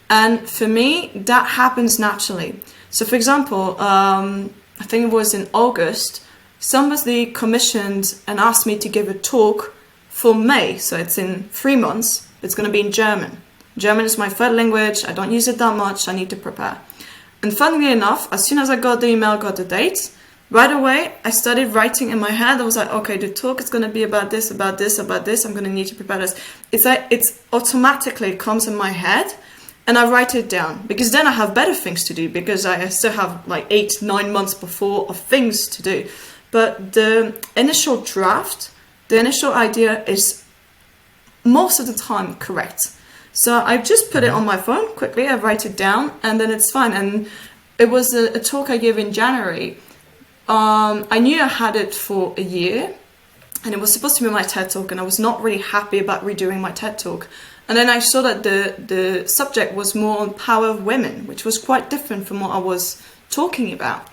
And for me, that happens naturally. So for example, I think it was in August, somebody commissioned and asked me to give a talk for May. So it's in 3 months. It's going to be in German. German is my third language. I don't use it that much. I need to prepare. And funnily enough, as soon as I got the email, got the date, right away, I started writing in my head. I was like, okay, the talk is going to be about this, about this, about this. I'm going to need to prepare this. It's like, it's automatically comes in my head, and I write it down, because then I have better things to do, because I still have like 8-9 months before of things to do. But the initial draft, the initial idea is most of the time correct. So I just put it on my phone quickly, I write it down, and then it's fine. And it was a talk I gave in January. I knew I had it for a year, and it was supposed to be my TED Talk, and I was not really happy about redoing my TED Talk. And then I saw that the subject was more on power of women, which was quite different from what I was talking about.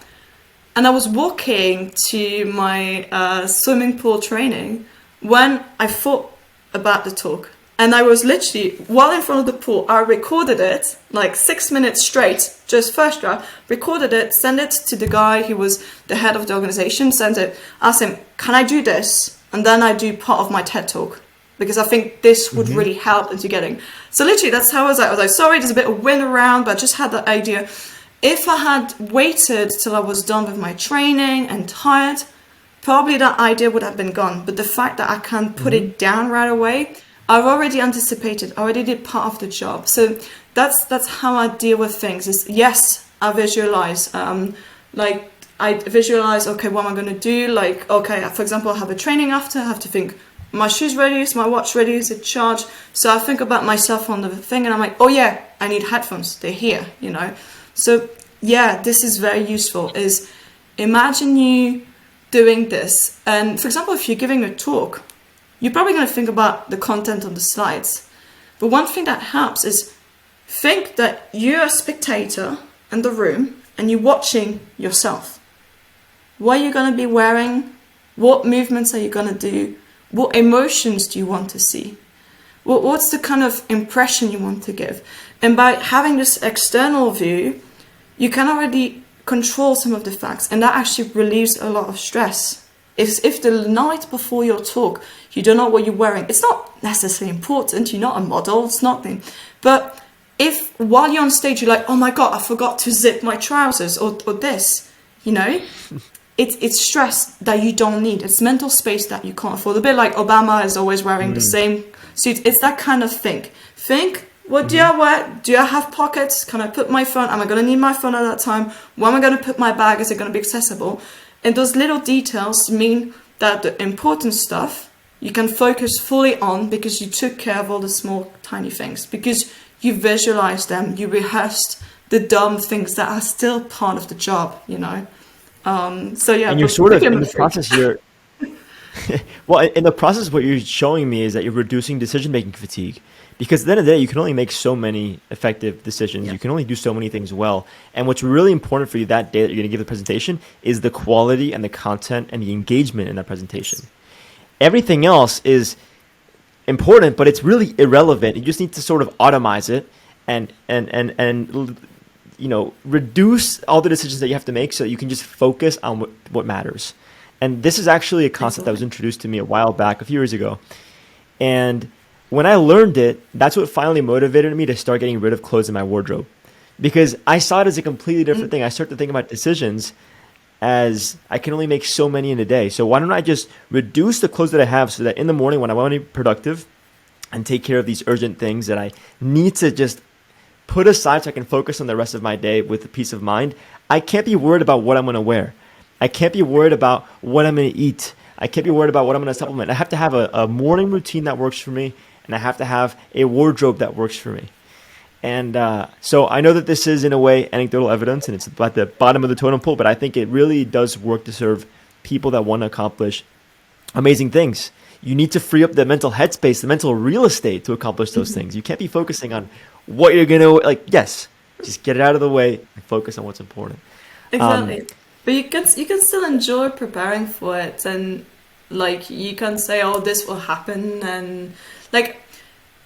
And I was walking to my swimming pool training when I thought about the talk. And I was literally, while in front of the pool, I recorded it, like 6 minutes straight, just first draft, recorded it, sent it to the guy who was the head of the organization, asked him, can I do this? And then I do part of my TED Talk, because I think this would really help into getting. So literally, that's how I was like, sorry, there's a bit of wind around, but I just had that idea. If I had waited till I was done with my training and tired, probably that idea would have been gone. But the fact that I can put it down right away, I've already anticipated, already did part of the job. So that's how I deal with things. Is yes, I visualize. Like I visualize, okay, what am I going to do? Like, okay, for example, I have a training after, I have to think, my shoes ready, is my watch ready, is it charged? So I think about myself on the thing, and I'm like, oh yeah, I need headphones, they're here, you know. So yeah, this is very useful. Is imagine you doing this, and for example, if you're giving a talk, you're probably going to think about the content on the slides. But one thing that helps is Think that you're a spectator in the room and you're watching yourself. What are you going to be wearing? What movements are you going to do? What emotions do you want to see? What's the kind of impression you want to give? And by having this external view, you can already control some of the facts, and that actually relieves a lot of stress. If the night before your talk, you don't know what you're wearing, it's not necessarily important, you're not a model, it's nothing. But if while you're on stage, you're like, oh my God, I forgot to zip my trousers or this, you know, it's stress that you don't need. It's mental space that you can't afford. A bit like Obama is always wearing the same suit. It's that kind of thing. Think, what do I wear? Do I have pockets? Can I put my phone? Am I going to need my phone at that time? Where am I going to put my bag? Is it going to be accessible? And those little details mean that the important stuff you can focus fully on because you took care of all the small, tiny things. Because you visualized them, you rehearsed the dumb things that are still part of the job, you know. So yeah, and you're sort of in the process. You're well, in the process, what you're showing me is that you're reducing decision-making fatigue, because at the end of the day, you can only make so many effective decisions. Yeah. You can only do so many things well. And what's really important for you that day that you're going to give the presentation is the quality and the content and the engagement in that presentation. Everything else is important, but it's really irrelevant. You just need to sort of automize it and you know, reduce all the decisions that you have to make so that you can just focus on what matters. And this is actually a concept that was introduced to me a while back, a few years ago. And when I learned it, that's what finally motivated me to start getting rid of clothes in my wardrobe. Because I saw it as a completely different thing. I started to think about decisions as I can only make so many in a day. So why don't I just reduce the clothes that I have so that in the morning when I want to be productive and take care of these urgent things that I need to just put aside so I can focus on the rest of my day with peace of mind, I can't be worried about what I'm going to wear. I can't be worried about what I'm going to eat. I can't be worried about what I'm going to supplement. I have to have a morning routine that works for me, and I have to have a wardrobe that works for me. And so I know that this is, in a way, anecdotal evidence, and it's at the bottom of the totem pole, but I think it really does work to serve people that want to accomplish amazing things. You need to free up the mental headspace, the mental real estate to accomplish those things. You can't be focusing on what you're going to, like, yes, just get it out of the way and focus on what's important. Exactly. But you can still enjoy preparing for it, and like you can say, oh, this will happen, and like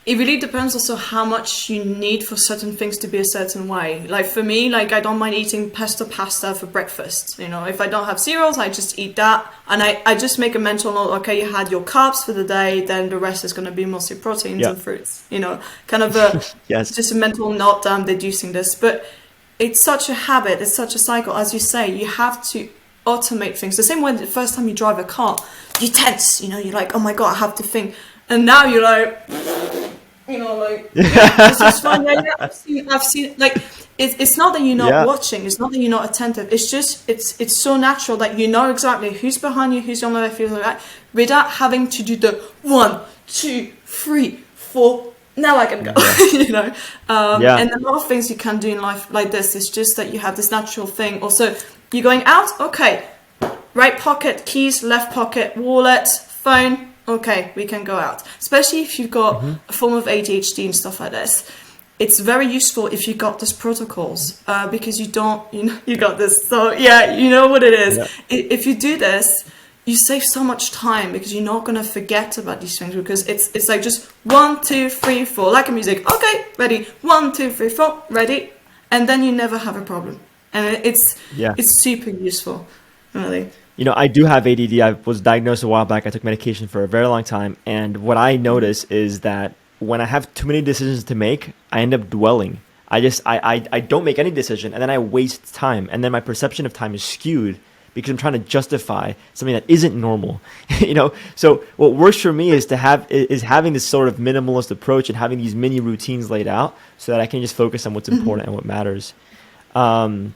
it really depends also how much you need for certain things to be a certain way. Like for me, like I don't mind eating pesto pasta for breakfast. You know, if I don't have cereals, I just eat that, and I just make a mental note. Okay, you had your carbs for the day, then the rest is going to be mostly proteins and fruits. You know, kind of a just a mental note that I'm deducing this, but. It's such a habit, it's such a cycle. As you say, you have to automate things. The same way the first time you drive a car, you tense, you know, you're like, oh my God, I have to think. And now you're like, you know, like, yeah, this is fun. Yeah, I've seen, like, it's not that you're not watching, it's not that you're not attentive. It's just, it's so natural that you know exactly who's behind you, who's on the left, who's on the right, without having to do the 1, 2, 3, 4, now I can go, you know. And a lot of things you can do in life like this is just that you have this natural thing. Also, you're going out, okay, right pocket, keys, left pocket, wallet, phone, okay, we can go out. Especially if you've got a form of ADHD and stuff like this. It's very useful if you got these protocols because you don't, you know, you got this. So yeah, you know what it is. Yeah. If you do this, you save so much time because you're not going to forget about these things, because it's like just 1, 2, 3, 4, like a music. Okay, ready. 1, 2, 3, 4, ready. And then you never have a problem. And it's super useful, really. You know, I do have ADD. I was diagnosed a while back. I took medication for a very long time. And what I notice is that when I have too many decisions to make, I end up dwelling. I don't make any decision, and then I waste time. And then my perception of time is skewed, because I'm trying to justify something that isn't normal, you know. So what works for me is having this sort of minimalist approach and having these mini routines laid out so that I can just focus on what's important and what matters. I'm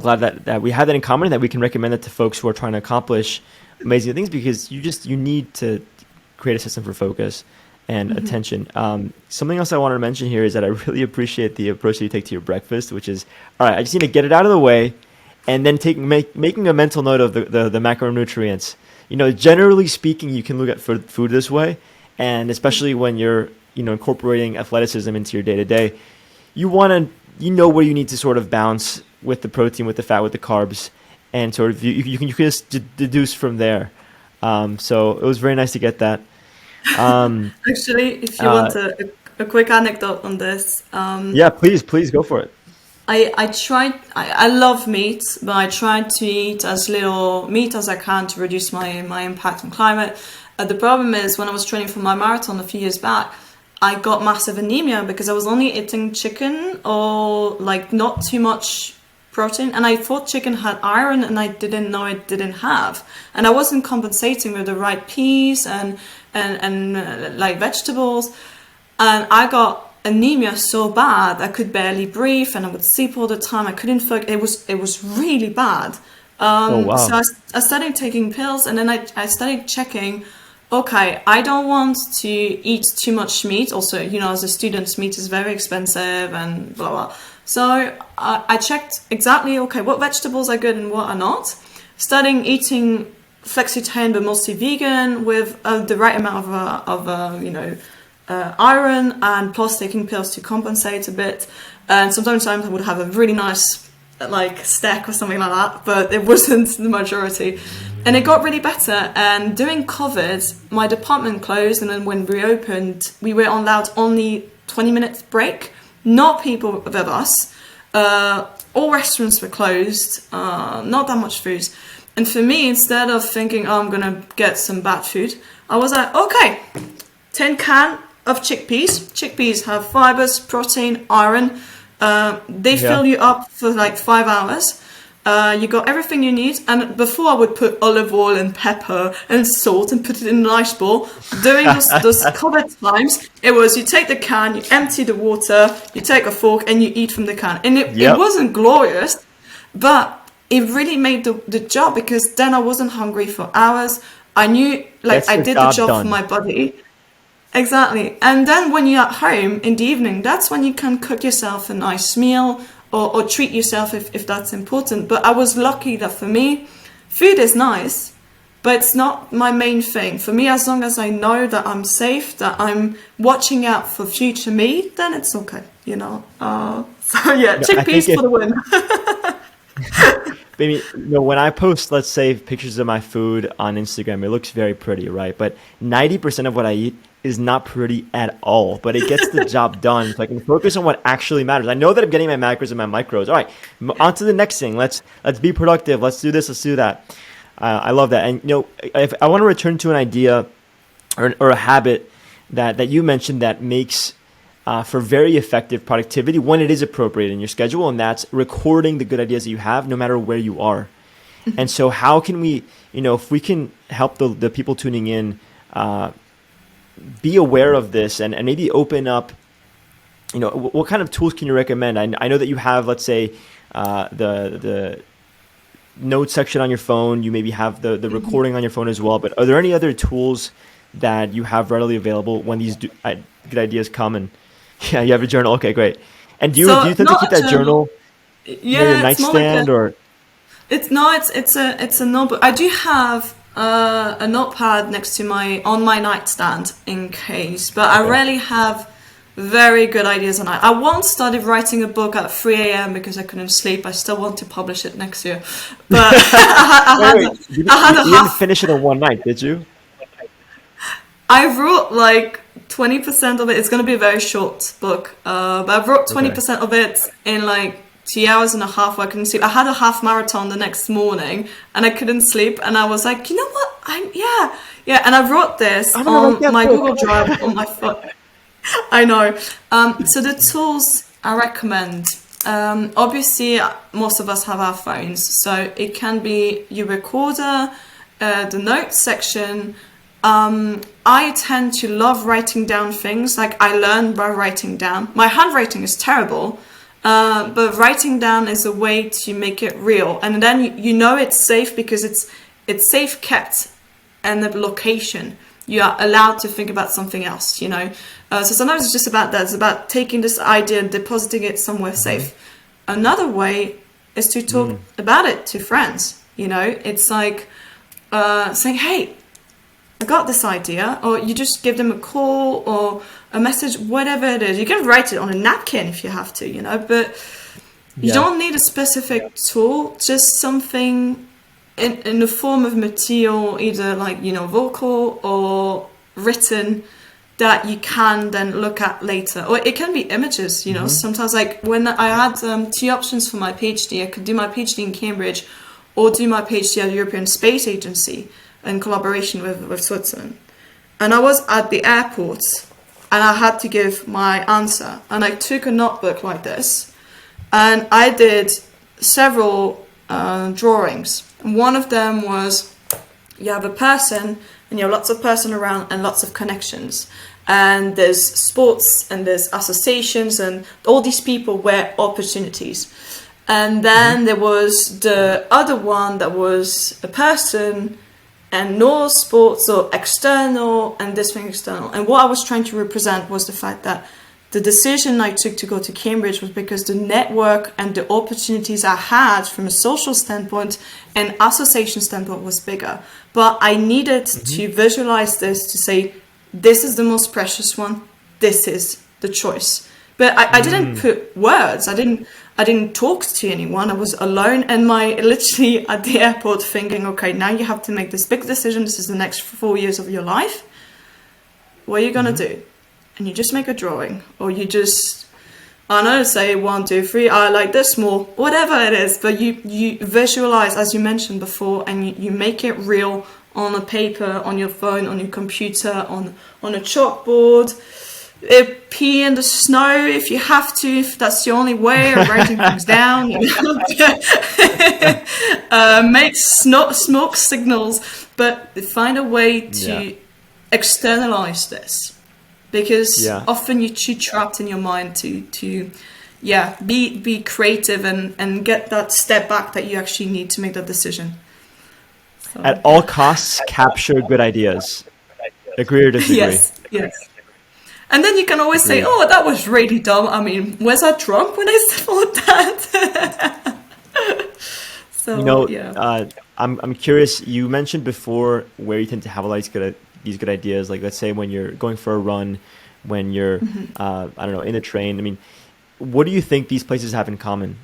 glad that we have that in common and that we can recommend it to folks who are trying to accomplish amazing things, because you need to create a system for focus and attention. Something else I wanted to mention here is that I really appreciate the approach that you take to your breakfast, which is, all right, I just need to get it out of the way, and then making a mental note of the macronutrients. You know, generally speaking, you can look at food this way, and especially when you're, you know, incorporating athleticism into your day-to-day, you want to, you know where you need to sort of balance with the protein, with the fat, with the carbs, and sort of you can just deduce from there. So it was very nice to get that. Um, Actually, if you uh, want a quick anecdote on this, yeah, please go for it. I love meat, but I try to eat as little meat as I can to reduce my impact on climate. The problem is when I was training for my marathon a few years back, I got massive anemia because I was only eating chicken or like not too much protein, and I thought chicken had iron and I didn't know it didn't have, and I wasn't compensating with the right peas and like vegetables, and I got anemia so bad I could barely breathe and I would sleep all the time. I couldn't focus. It was really bad. Oh So wow. I started taking pills, and then I started checking. Okay, I don't want to eat too much meat. Also, you know, as a student, meat is very expensive and blah blah. So I checked exactly, okay, what vegetables are good and what are not. Starting eating flexitarian but mostly vegan with the right amount of iron, and plus taking pills to compensate a bit. And sometimes I would have a really nice like steak or something like that, but it wasn't the majority. And it got really better. And during COVID, my department closed, and then when we reopened, we were allowed only 20 minutes break. Not people with us. All restaurants were closed. Not that much food. And for me, instead of thinking, oh, I'm gonna get some bad food, I was like, okay, tin can of chickpeas. Chickpeas have fibers, protein, iron. They Yeah. fill you up for like 5 hours. You got everything you need. And before I would put olive oil and pepper and salt and put it in an ice bowl. During those COVID times, it was you take the can, you empty the water, you take a fork and you eat from the can. And it Yep. wasn't glorious, but it really made the job, because then I wasn't hungry for hours. I knew, like, Gets I the did the job job for done. my body. Exactly. And then when you're at home in the evening, that's when you can cook yourself a nice meal, or treat yourself if that's important. But I was lucky that for me, food is nice, but it's not my main thing. For me, as long as I know that I'm safe, that I'm watching out for future me, then it's okay, you know. So yeah, No, I think chickpeas for if the win. maybe, when I post, let's say, pictures of my food on Instagram, it looks very pretty, right? But 90% of what I eat is not pretty at all, but it gets the job done. So I can focus on what actually matters. I know that I'm getting my macros and my micros. All right, on to the next thing. Let's be productive. Let's do this. Let's do that. I love that. And if I want to return to an idea or a habit that you mentioned that makes for very effective productivity when it is appropriate in your schedule, and that's recording the good ideas that you have, no matter where you are. And so, how can we, if we can help the people tuning in be aware of this, and maybe open up, what kind of tools can you recommend? I know that you have, let's say, the notes section on your phone. You maybe have the recording on your phone as well. But are there any other tools that you have readily available when these good ideas come? And yeah, you have a journal. Okay, great. And do you So tend to not keep a that journal. journal near your Yeah, it's more like nightstand, or? it's a notebook. I do have a notepad next to on my nightstand in case, but I Okay. rarely have very good ideas on it. I once started writing a book at 3 a.m. because I couldn't sleep. I still want to publish it next year, but Wait. I had a You didn't half. finish it in one night, did you? I wrote like 20% of it. It's going to be a very short book, but I wrote Okay. 20% of it in like 2 hours and a half where I couldn't sleep. I had a half marathon the next morning and I couldn't sleep. And I was like, you know what? Yeah. And I wrote this I'm gonna write on that my book. Google Drive on my phone. I know. So the tools I recommend, obviously, most of us have our phones. So it can be your recorder, the notes section. I tend to love writing down things. Like I learn by writing down. My handwriting is terrible, but writing down is a way to make it real. And then you know it's safe because it's safe kept and the location. You are allowed to think about something else, you know. So sometimes it's just about that. It's about taking this idea and depositing it somewhere safe. Another way is to talk about it to friends. You know, it's like saying, "Hey, I got this idea, or you just give them a call or a message, whatever it is. You can write it on a napkin if you have to, you know, but you don't need a specific tool, just something in the form of material, either like, you know, vocal or written, that you can then look at later. Or it can be images, you know. Sometimes, like when I had 2 options for my PhD, I could do my PhD in Cambridge or do my PhD at the European Space Agency in collaboration with Switzerland. And I was at the airport and I had to give my answer. And I took a notebook like this and I did several drawings. And one of them was, you have a person and you have lots of person around and lots of connections. And there's sports and there's associations and all these people were opportunities. And then there was the other one that was a person and no sports or external and this thing external. And what I was trying to represent was the fact that the decision I took to go to Cambridge was because the network and the opportunities I had from a social standpoint and association standpoint was bigger. But I needed to visualize this to say, this is the most precious one. This is the choice. But I didn't put words. I didn't talk to anyone. I was alone and literally at the airport thinking, okay, now you have to make this big decision. This is the next 4 years of your life. What are you going to do? And you just make a drawing, or you just, I don't know, say 1, 2, 3, I like this more, whatever it is. But you visualize, as you mentioned before, and you make it real on a paper, on your phone, on your computer, on a chalkboard. Pee in the snow if you have to, if that's the only way of writing things down. Make smoke signals, but find a way to externalize this. Because often you're too trapped in your mind to be creative and get that step back that you actually need to make that decision. So, at all costs, capture good ideas. Agree or disagree? Yes. And then you can always say, oh, that was really dumb. I mean, was I drunk when I thought that? So, you know, I'm curious, you mentioned before where you tend to have a lot of these good ideas, like let's say when you're going for a run, when you're, I don't know, in a train. I mean, what do you think these places have in common?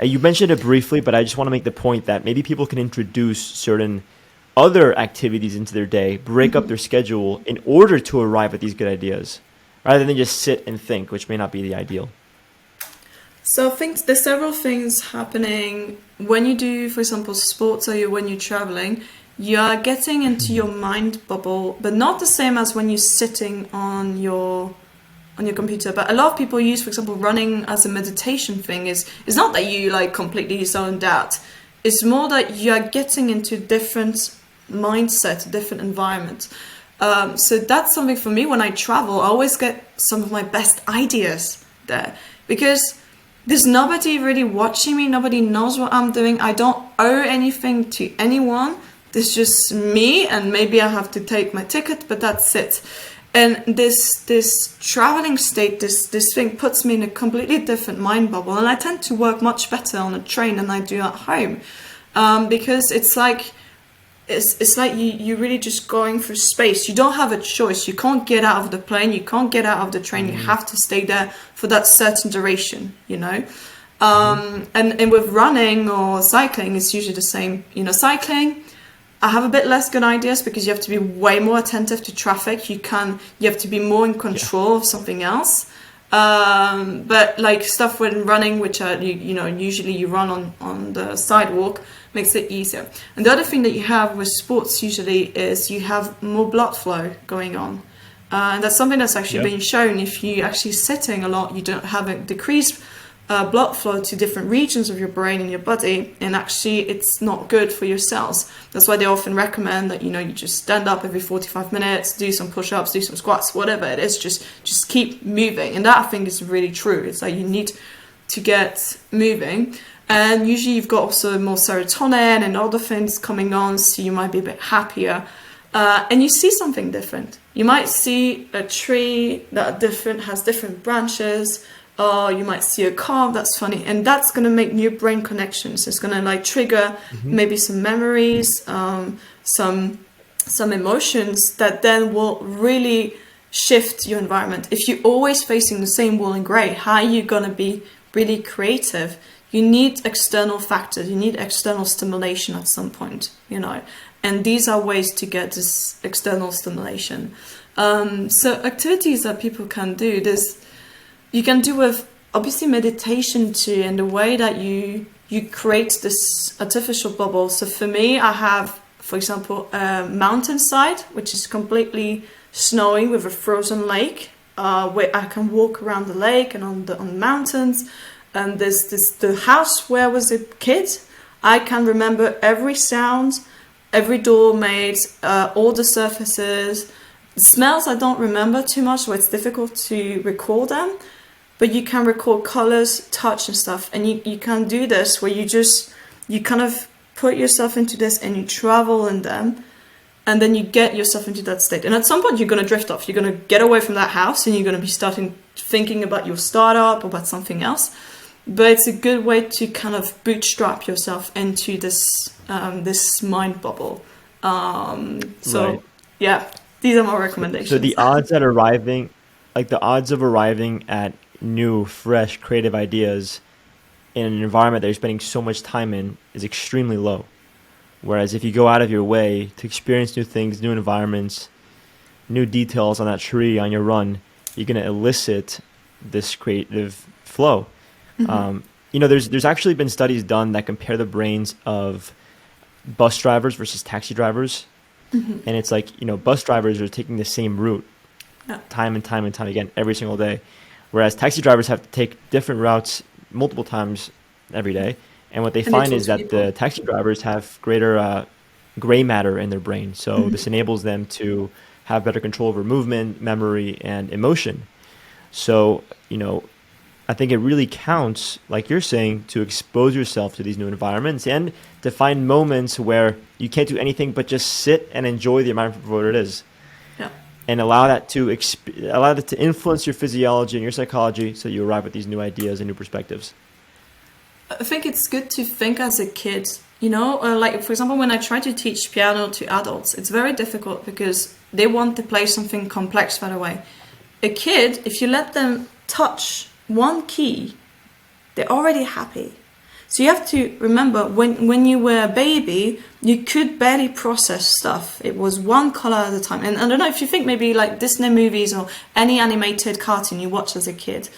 You mentioned it briefly, but I just want to make the point that maybe people can introduce certain other activities into their day, break up their schedule in order to arrive at these good ideas, rather than just sit and think, which may not be the ideal. So I think there's several things happening when you do, for example, sports or when you're traveling. You're getting into your mind bubble, but not the same as when you're sitting on your computer. But a lot of people use, for example, running as a meditation thing. Is not that you like completely zoned out. It's more that you're getting into different mindset, different environment. So that's something for me when I travel. I always get some of my best ideas there because there's nobody really watching me. Nobody knows what I'm doing. I don't owe anything to anyone. There's just me, and maybe I have to take my ticket, but that's it. And this traveling state, this thing puts me in a completely different mind bubble, and I tend to work much better on a train than I do at home, because it's like you really just going through space. You don't have a choice. You can't get out of the plane. You can't get out of the train. You have to stay there for that certain duration, you know. And with running or cycling, it's usually the same. You know, cycling, I have a bit less good ideas because you have to be way more attentive to traffic. You have to be more in control of something else. But like stuff when running, which are, usually you run on the sidewalk, makes it easier. And the other thing that you have with sports usually is you have more blood flow going on. And that's something that's actually been shown. If you actually sitting a lot, you don't have a decreased blood flow to different regions of your brain and your body, and actually it's not good for your cells. That's why they often recommend that you just stand up every 45 minutes, do some push-ups, do some squats, whatever it is, just keep moving. And that I think is really true. It's like you need to get moving, and usually you've got also more serotonin and other things coming on, so you might be a bit happier, and you see something different. You might see a tree that has different branches. Or you might see a car that's funny, and that's going to make new brain connections. It's going to like trigger maybe some memories, some some emotions that then will really shift your environment. If you're always facing the same wall in grey, how are you going to be really creative? You need external factors, you need external stimulation at some point, you know, and these are ways to get this external stimulation. So activities that people can do, you can do with obviously meditation too, and the way that you create this artificial bubble. So for me, I have, for example, a mountainside, which is completely snowing with a frozen lake, where I can walk around the lake and on the mountains. And there's the house where I was a kid. I can remember every sound, every door made, all the surfaces. Smells I don't remember too much, so it's difficult to recall them. But you can recall colors, touch and stuff. And you can do this where you kind of put yourself into this and you travel in them. And then you get yourself into that state. And at some point you're going to drift off. You're going to get away from that house and you're going to be starting thinking about your startup or about something else. But it's a good way to kind of bootstrap yourself into this this mind bubble. Right. Yeah, these are my recommendations. So the odds of arriving at new, fresh, creative ideas in an environment that you're spending so much time in is extremely low. Whereas if you go out of your way to experience new things, new environments, new details on that tree, on your run, you're going to elicit this creative flow. Mm-hmm. There's actually been studies done that compare the brains of bus drivers versus taxi drivers. Mm-hmm. And it's like, bus drivers are taking the same route time and time and time again every single day. Whereas taxi drivers have to take different routes multiple times every day. And what they find is that the taxi drivers have greater gray matter in their brain. So mm-hmm. this enables them to have better control over movement, memory, and emotion. So, I think it really counts, like you're saying, to expose yourself to these new environments and to find moments where you can't do anything but just sit and enjoy the environment for what it is. Yeah. And allow that to influence your physiology and your psychology so you arrive at these new ideas and new perspectives. I think it's good to think as a kid, like for example, when I try to teach piano to adults, it's very difficult because they want to play something complex right away. A kid, if you let them touch one key, they're already happy. So you have to remember when you were a baby, you could barely process stuff. It was one color at a time. And I don't know if you think maybe like Disney movies or any animated cartoon you watched as a kid,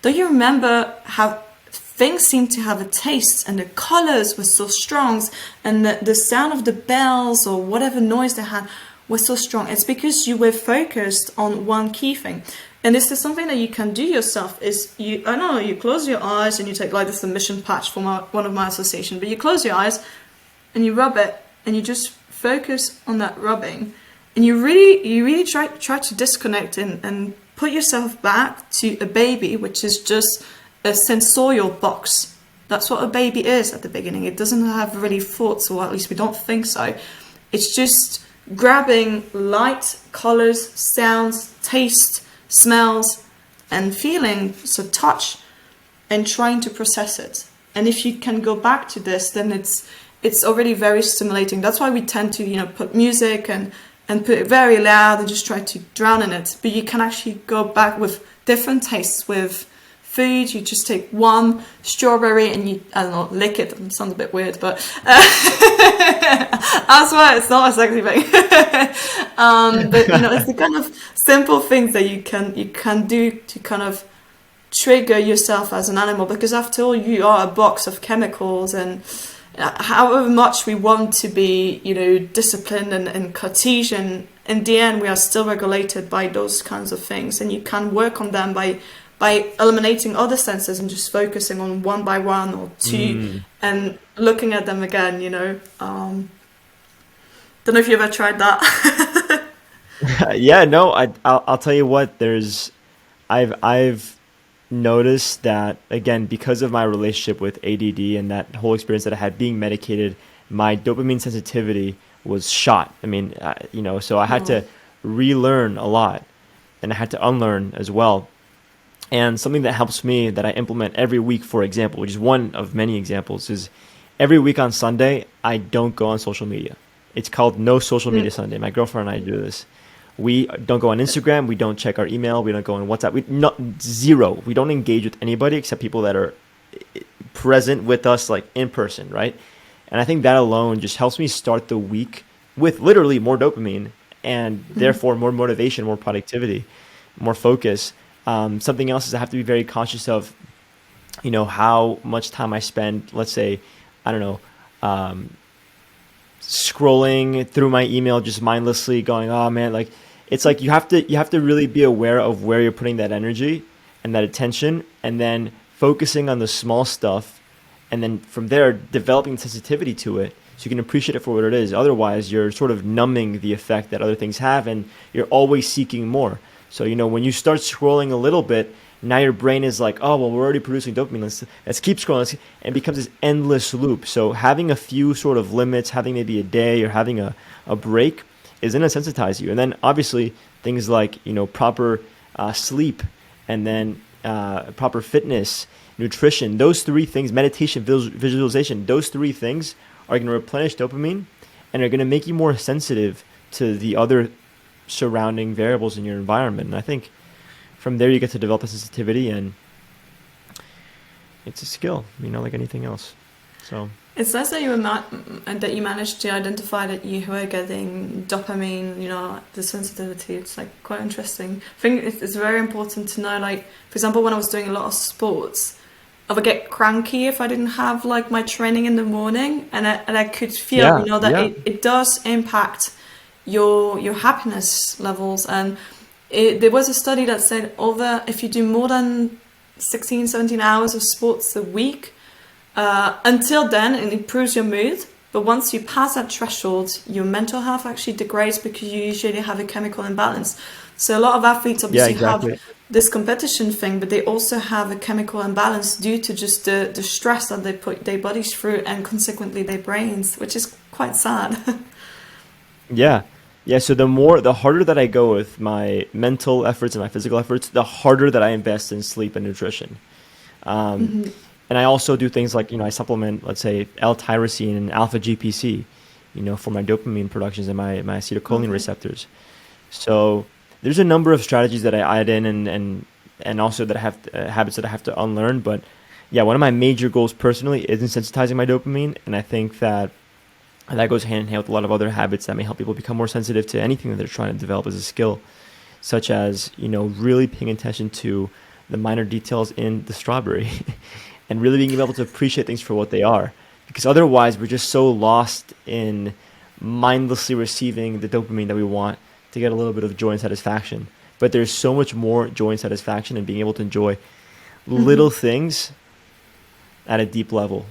don't you remember how things seemed to have a taste and the colors were so strong and the sound of the bells or whatever noise they had was so strong? It's because you were focused on one key thing. And this is something that you can do yourself is you close your eyes and you take like this emission patch from one of my associations, but you close your eyes and you rub it and you just focus on that rubbing and you really try to disconnect and put yourself back to a baby, which is just a sensorial box. That's what a baby is at the beginning. It doesn't have really thoughts, or at least we don't think so. It's just grabbing light, colors, sounds, taste, smells and feeling, so touch, and trying to process it. And if you can go back to this, then it's already very stimulating. That's why we tend to put music and put it very loud and just try to drown in it. But you can actually go back with different tastes. With food, you just take one strawberry and you, I don't know, lick it. It sounds a bit weird, but I swear it's not a sexy thing. But it's the kind of simple things that you can do to kind of trigger yourself as an animal, because after all, you are a box of chemicals, and however much we want to be, disciplined and Cartesian, in the end, we are still regulated by those kinds of things, and you can work on them by eliminating other senses and just focusing on one by one or two and looking at them again, Don't know if you ever tried that. Yeah, no, I'll tell you what, I've noticed that, again, because of my relationship with ADD and that whole experience that I had being medicated, my dopamine sensitivity was shot. I mean, so I had to relearn a lot, and I had to unlearn as well. And something that helps me that I implement every week, for example, which is one of many examples, is every week on Sunday, I don't go on social media. It's called No Social Media Sunday. My girlfriend and I do this. We don't go on Instagram. We don't check our email. We don't go on WhatsApp. Zero. We don't engage with anybody except people that are present with us, like in person, right? And I think that alone just helps me start the week with literally more dopamine and therefore more motivation, more productivity, more focus. Something else is I have to be very conscious of, how much time I spend, let's say, I don't know, scrolling through my email, just mindlessly going, oh man, like it's like you have to really be aware of where you're putting that energy and that attention, and then focusing on the small stuff, and then from there developing sensitivity to it so you can appreciate it for what it is. Otherwise, you're sort of numbing the effect that other things have, and you're always seeking more. So, when you start scrolling a little bit, now your brain is like, oh, well, we're already producing dopamine. Let's keep scrolling. And it becomes this endless loop. So having a few sort of limits, having maybe a day or having a break is going to sensitize you. And then obviously things like, proper sleep, and then proper fitness, nutrition, those three things, meditation, visualization, those three things are going to replenish dopamine and are going to make you more sensitive to the other surrounding variables in your environment. And I think from there you get to develop a sensitivity, and it's a skill, like anything else. So it's nice that you managed to identify that you were getting dopamine, the sensitivity. It's like quite interesting. I think it's very important to know, like, for example, when I was doing a lot of sports, I would get cranky if I didn't have like my training in the morning, and I could feel, that it does impact your happiness levels. And there was a study that said if you do more than 16, 17 hours of sports a week, until then it improves your mood. But once you pass that threshold, your mental health actually degrades because you usually have a chemical imbalance. So a lot of athletes obviously have this competition thing, but they also have a chemical imbalance due to just the stress that they put their bodies through, and consequently their brains, which is quite sad. Yeah. So the harder that I go with my mental efforts and my physical efforts, the harder that I invest in sleep and nutrition. And I also do things like, I supplement, let's say, L-tyrosine and alpha GPC, for my dopamine productions and my acetylcholine receptors. So there's a number of strategies that I add in, and also that I have habits that I have to unlearn. But yeah, one of my major goals personally is sensitizing my dopamine, and I think that goes hand in hand with a lot of other habits that may help people become more sensitive to anything that they're trying to develop as a skill, such as, really paying attention to the minor details in the strawberry and really being able to appreciate things for what they are. Because otherwise, we're just so lost in mindlessly receiving the dopamine that we want to get a little bit of joy and satisfaction. But there's so much more joy and satisfaction in being able to enjoy little things at a deep level.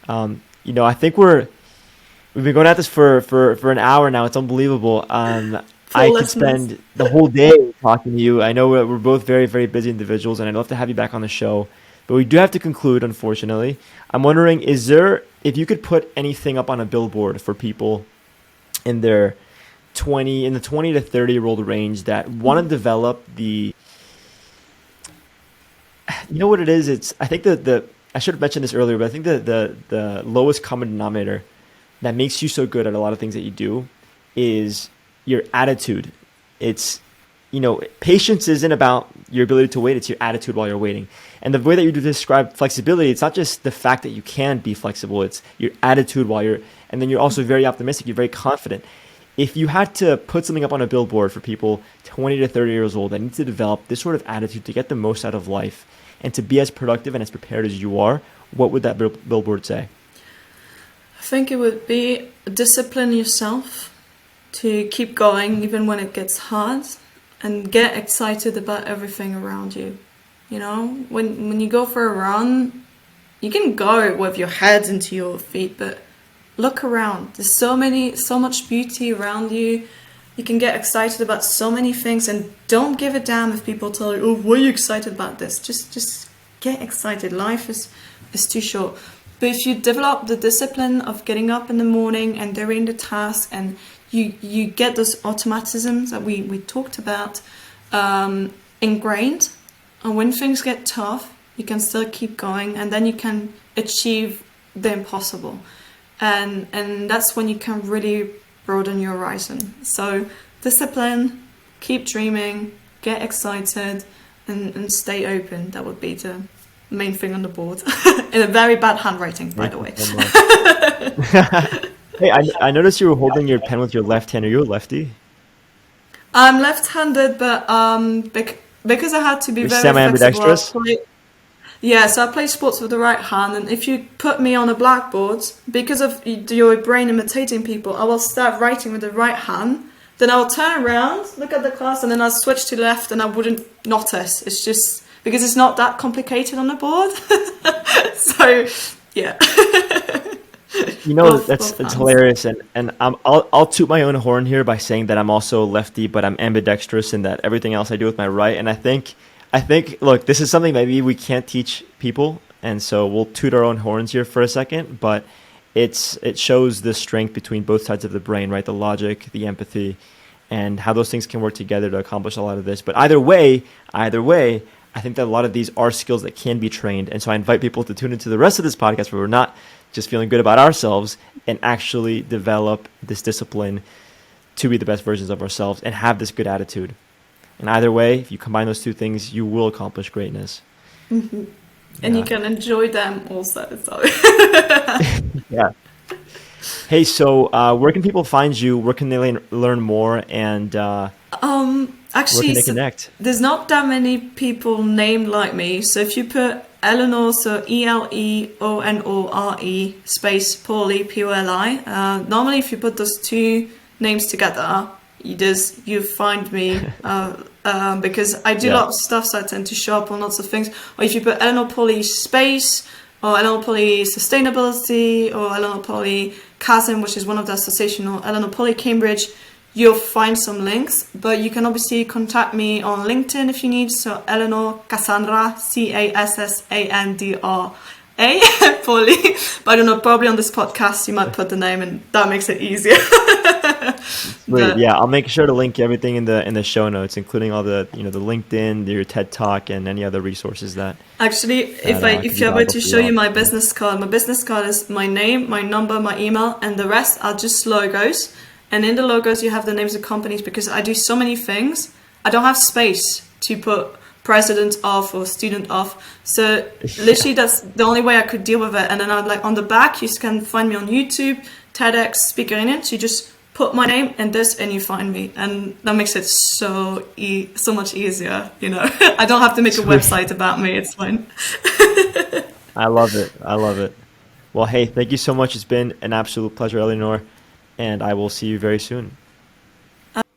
I think we've been going at this for an hour now. It's unbelievable. I could spend the whole day talking to you. I know we're both very, very busy individuals, and I'd love to have you back on the show. But we do have to conclude, unfortunately. I'm wondering, if you could put anything up on a billboard for people in the 20 to 30-year-old range that want to develop the, what it is? I think I should have mentioned this earlier, but I think the lowest common denominator that makes you so good at a lot of things that you do is your attitude. It's, patience isn't about your ability to wait, it's your attitude while you're waiting. And the way that you describe flexibility, it's not just the fact that you can be flexible, it's your attitude and then you're also very optimistic, you're very confident. If you had to put something up on a billboard for people 20 to 30 years old that need to develop this sort of attitude to get the most out of life and to be as productive and as prepared as you are, what would that billboard say? I think it would be discipline yourself to keep going even when it gets hard, and get excited about everything around you. When you go for a run, you can go with your head into your feet, but look around. There's so much beauty around you. You can get excited about so many things, and don't give a damn if people tell you, oh, why are you excited about this? Just get excited. Life is too short. But if you develop the discipline of getting up in the morning and doing the task, and you get those automatisms that we talked about ingrained, and when things get tough, you can still keep going, and then you can achieve the impossible. and that's when you can really broaden your horizon. So discipline, keep dreaming, get excited, and stay open. That would be the main thing on the board. In a very bad handwriting, by the way. Hey, I noticed you were holding your pen with your left hand. Are you a lefty? I'm left-handed, but because I had to be You're very semi-ambidextrous? flexible. Yeah, so I play sports with the right hand, and if you put me on a blackboard, because of your brain imitating people, I will start writing with the right hand, then I'll turn around, look at the class, and then I'll switch to left, and I wouldn't notice. It's just because it's not that complicated on the board. So, yeah. You know, that's hilarious, and I'll toot my own horn here by saying that I'm also a lefty, but I'm ambidextrous in that everything else I do with my right, and I think, look, this is something maybe we can't teach people, and so we'll toot our own horns here for a second, but it shows the strength between both sides of the brain, right? The logic, the empathy, and how those things can work together to accomplish a lot of this. But either way, I think that a lot of these are skills that can be trained, and so I invite people to tune into the rest of this podcast where we're not just feeling good about ourselves and actually develop this discipline to be the best versions of ourselves and have this good attitude. And either way, if you combine those two things, you will accomplish greatness. Mm-hmm. And you can enjoy them also. So. Yeah. Hey, so where can people find you? Where can they learn more? And actually, where can they connect? There's not that many people named like me. So if you put Eleonore, so Eleonore space Poli, Poli. Normally, if you put those two names together, you find me because I do a lot of stuff, so I tend to show up on lots of things. Or if you put Eleonore Poli space, or Eleonore Poli sustainability, or Eleonore Poli CHASM, which is one of the association, or Eleonore Poli Cambridge, you'll find some links. But you can obviously contact me on LinkedIn if you need. So Eleonore Cassandra, Cassandra Poli. But I don't know, probably on this podcast you might put the name, and that makes it easier. Great. Yeah, I'll make sure to link everything in the show notes, including all the the LinkedIn, your TED Talk, and any other resources that. Actually, if you're able to show you my business card is my name, my number, my email, and the rest are just logos. And in the logos, you have the names of companies, because I do so many things. I don't have space to put president of or student of. So literally, that's the only way I could deal with it. And then on the back, you can find me on YouTube, TEDx, Speaker in it. So you just put my name and this, and you find me. And that makes it so much easier, I don't have to make a website about me. It's fine. I love it. Well, hey, thank you so much. It's been an absolute pleasure, Eleonore. And I will see you very soon.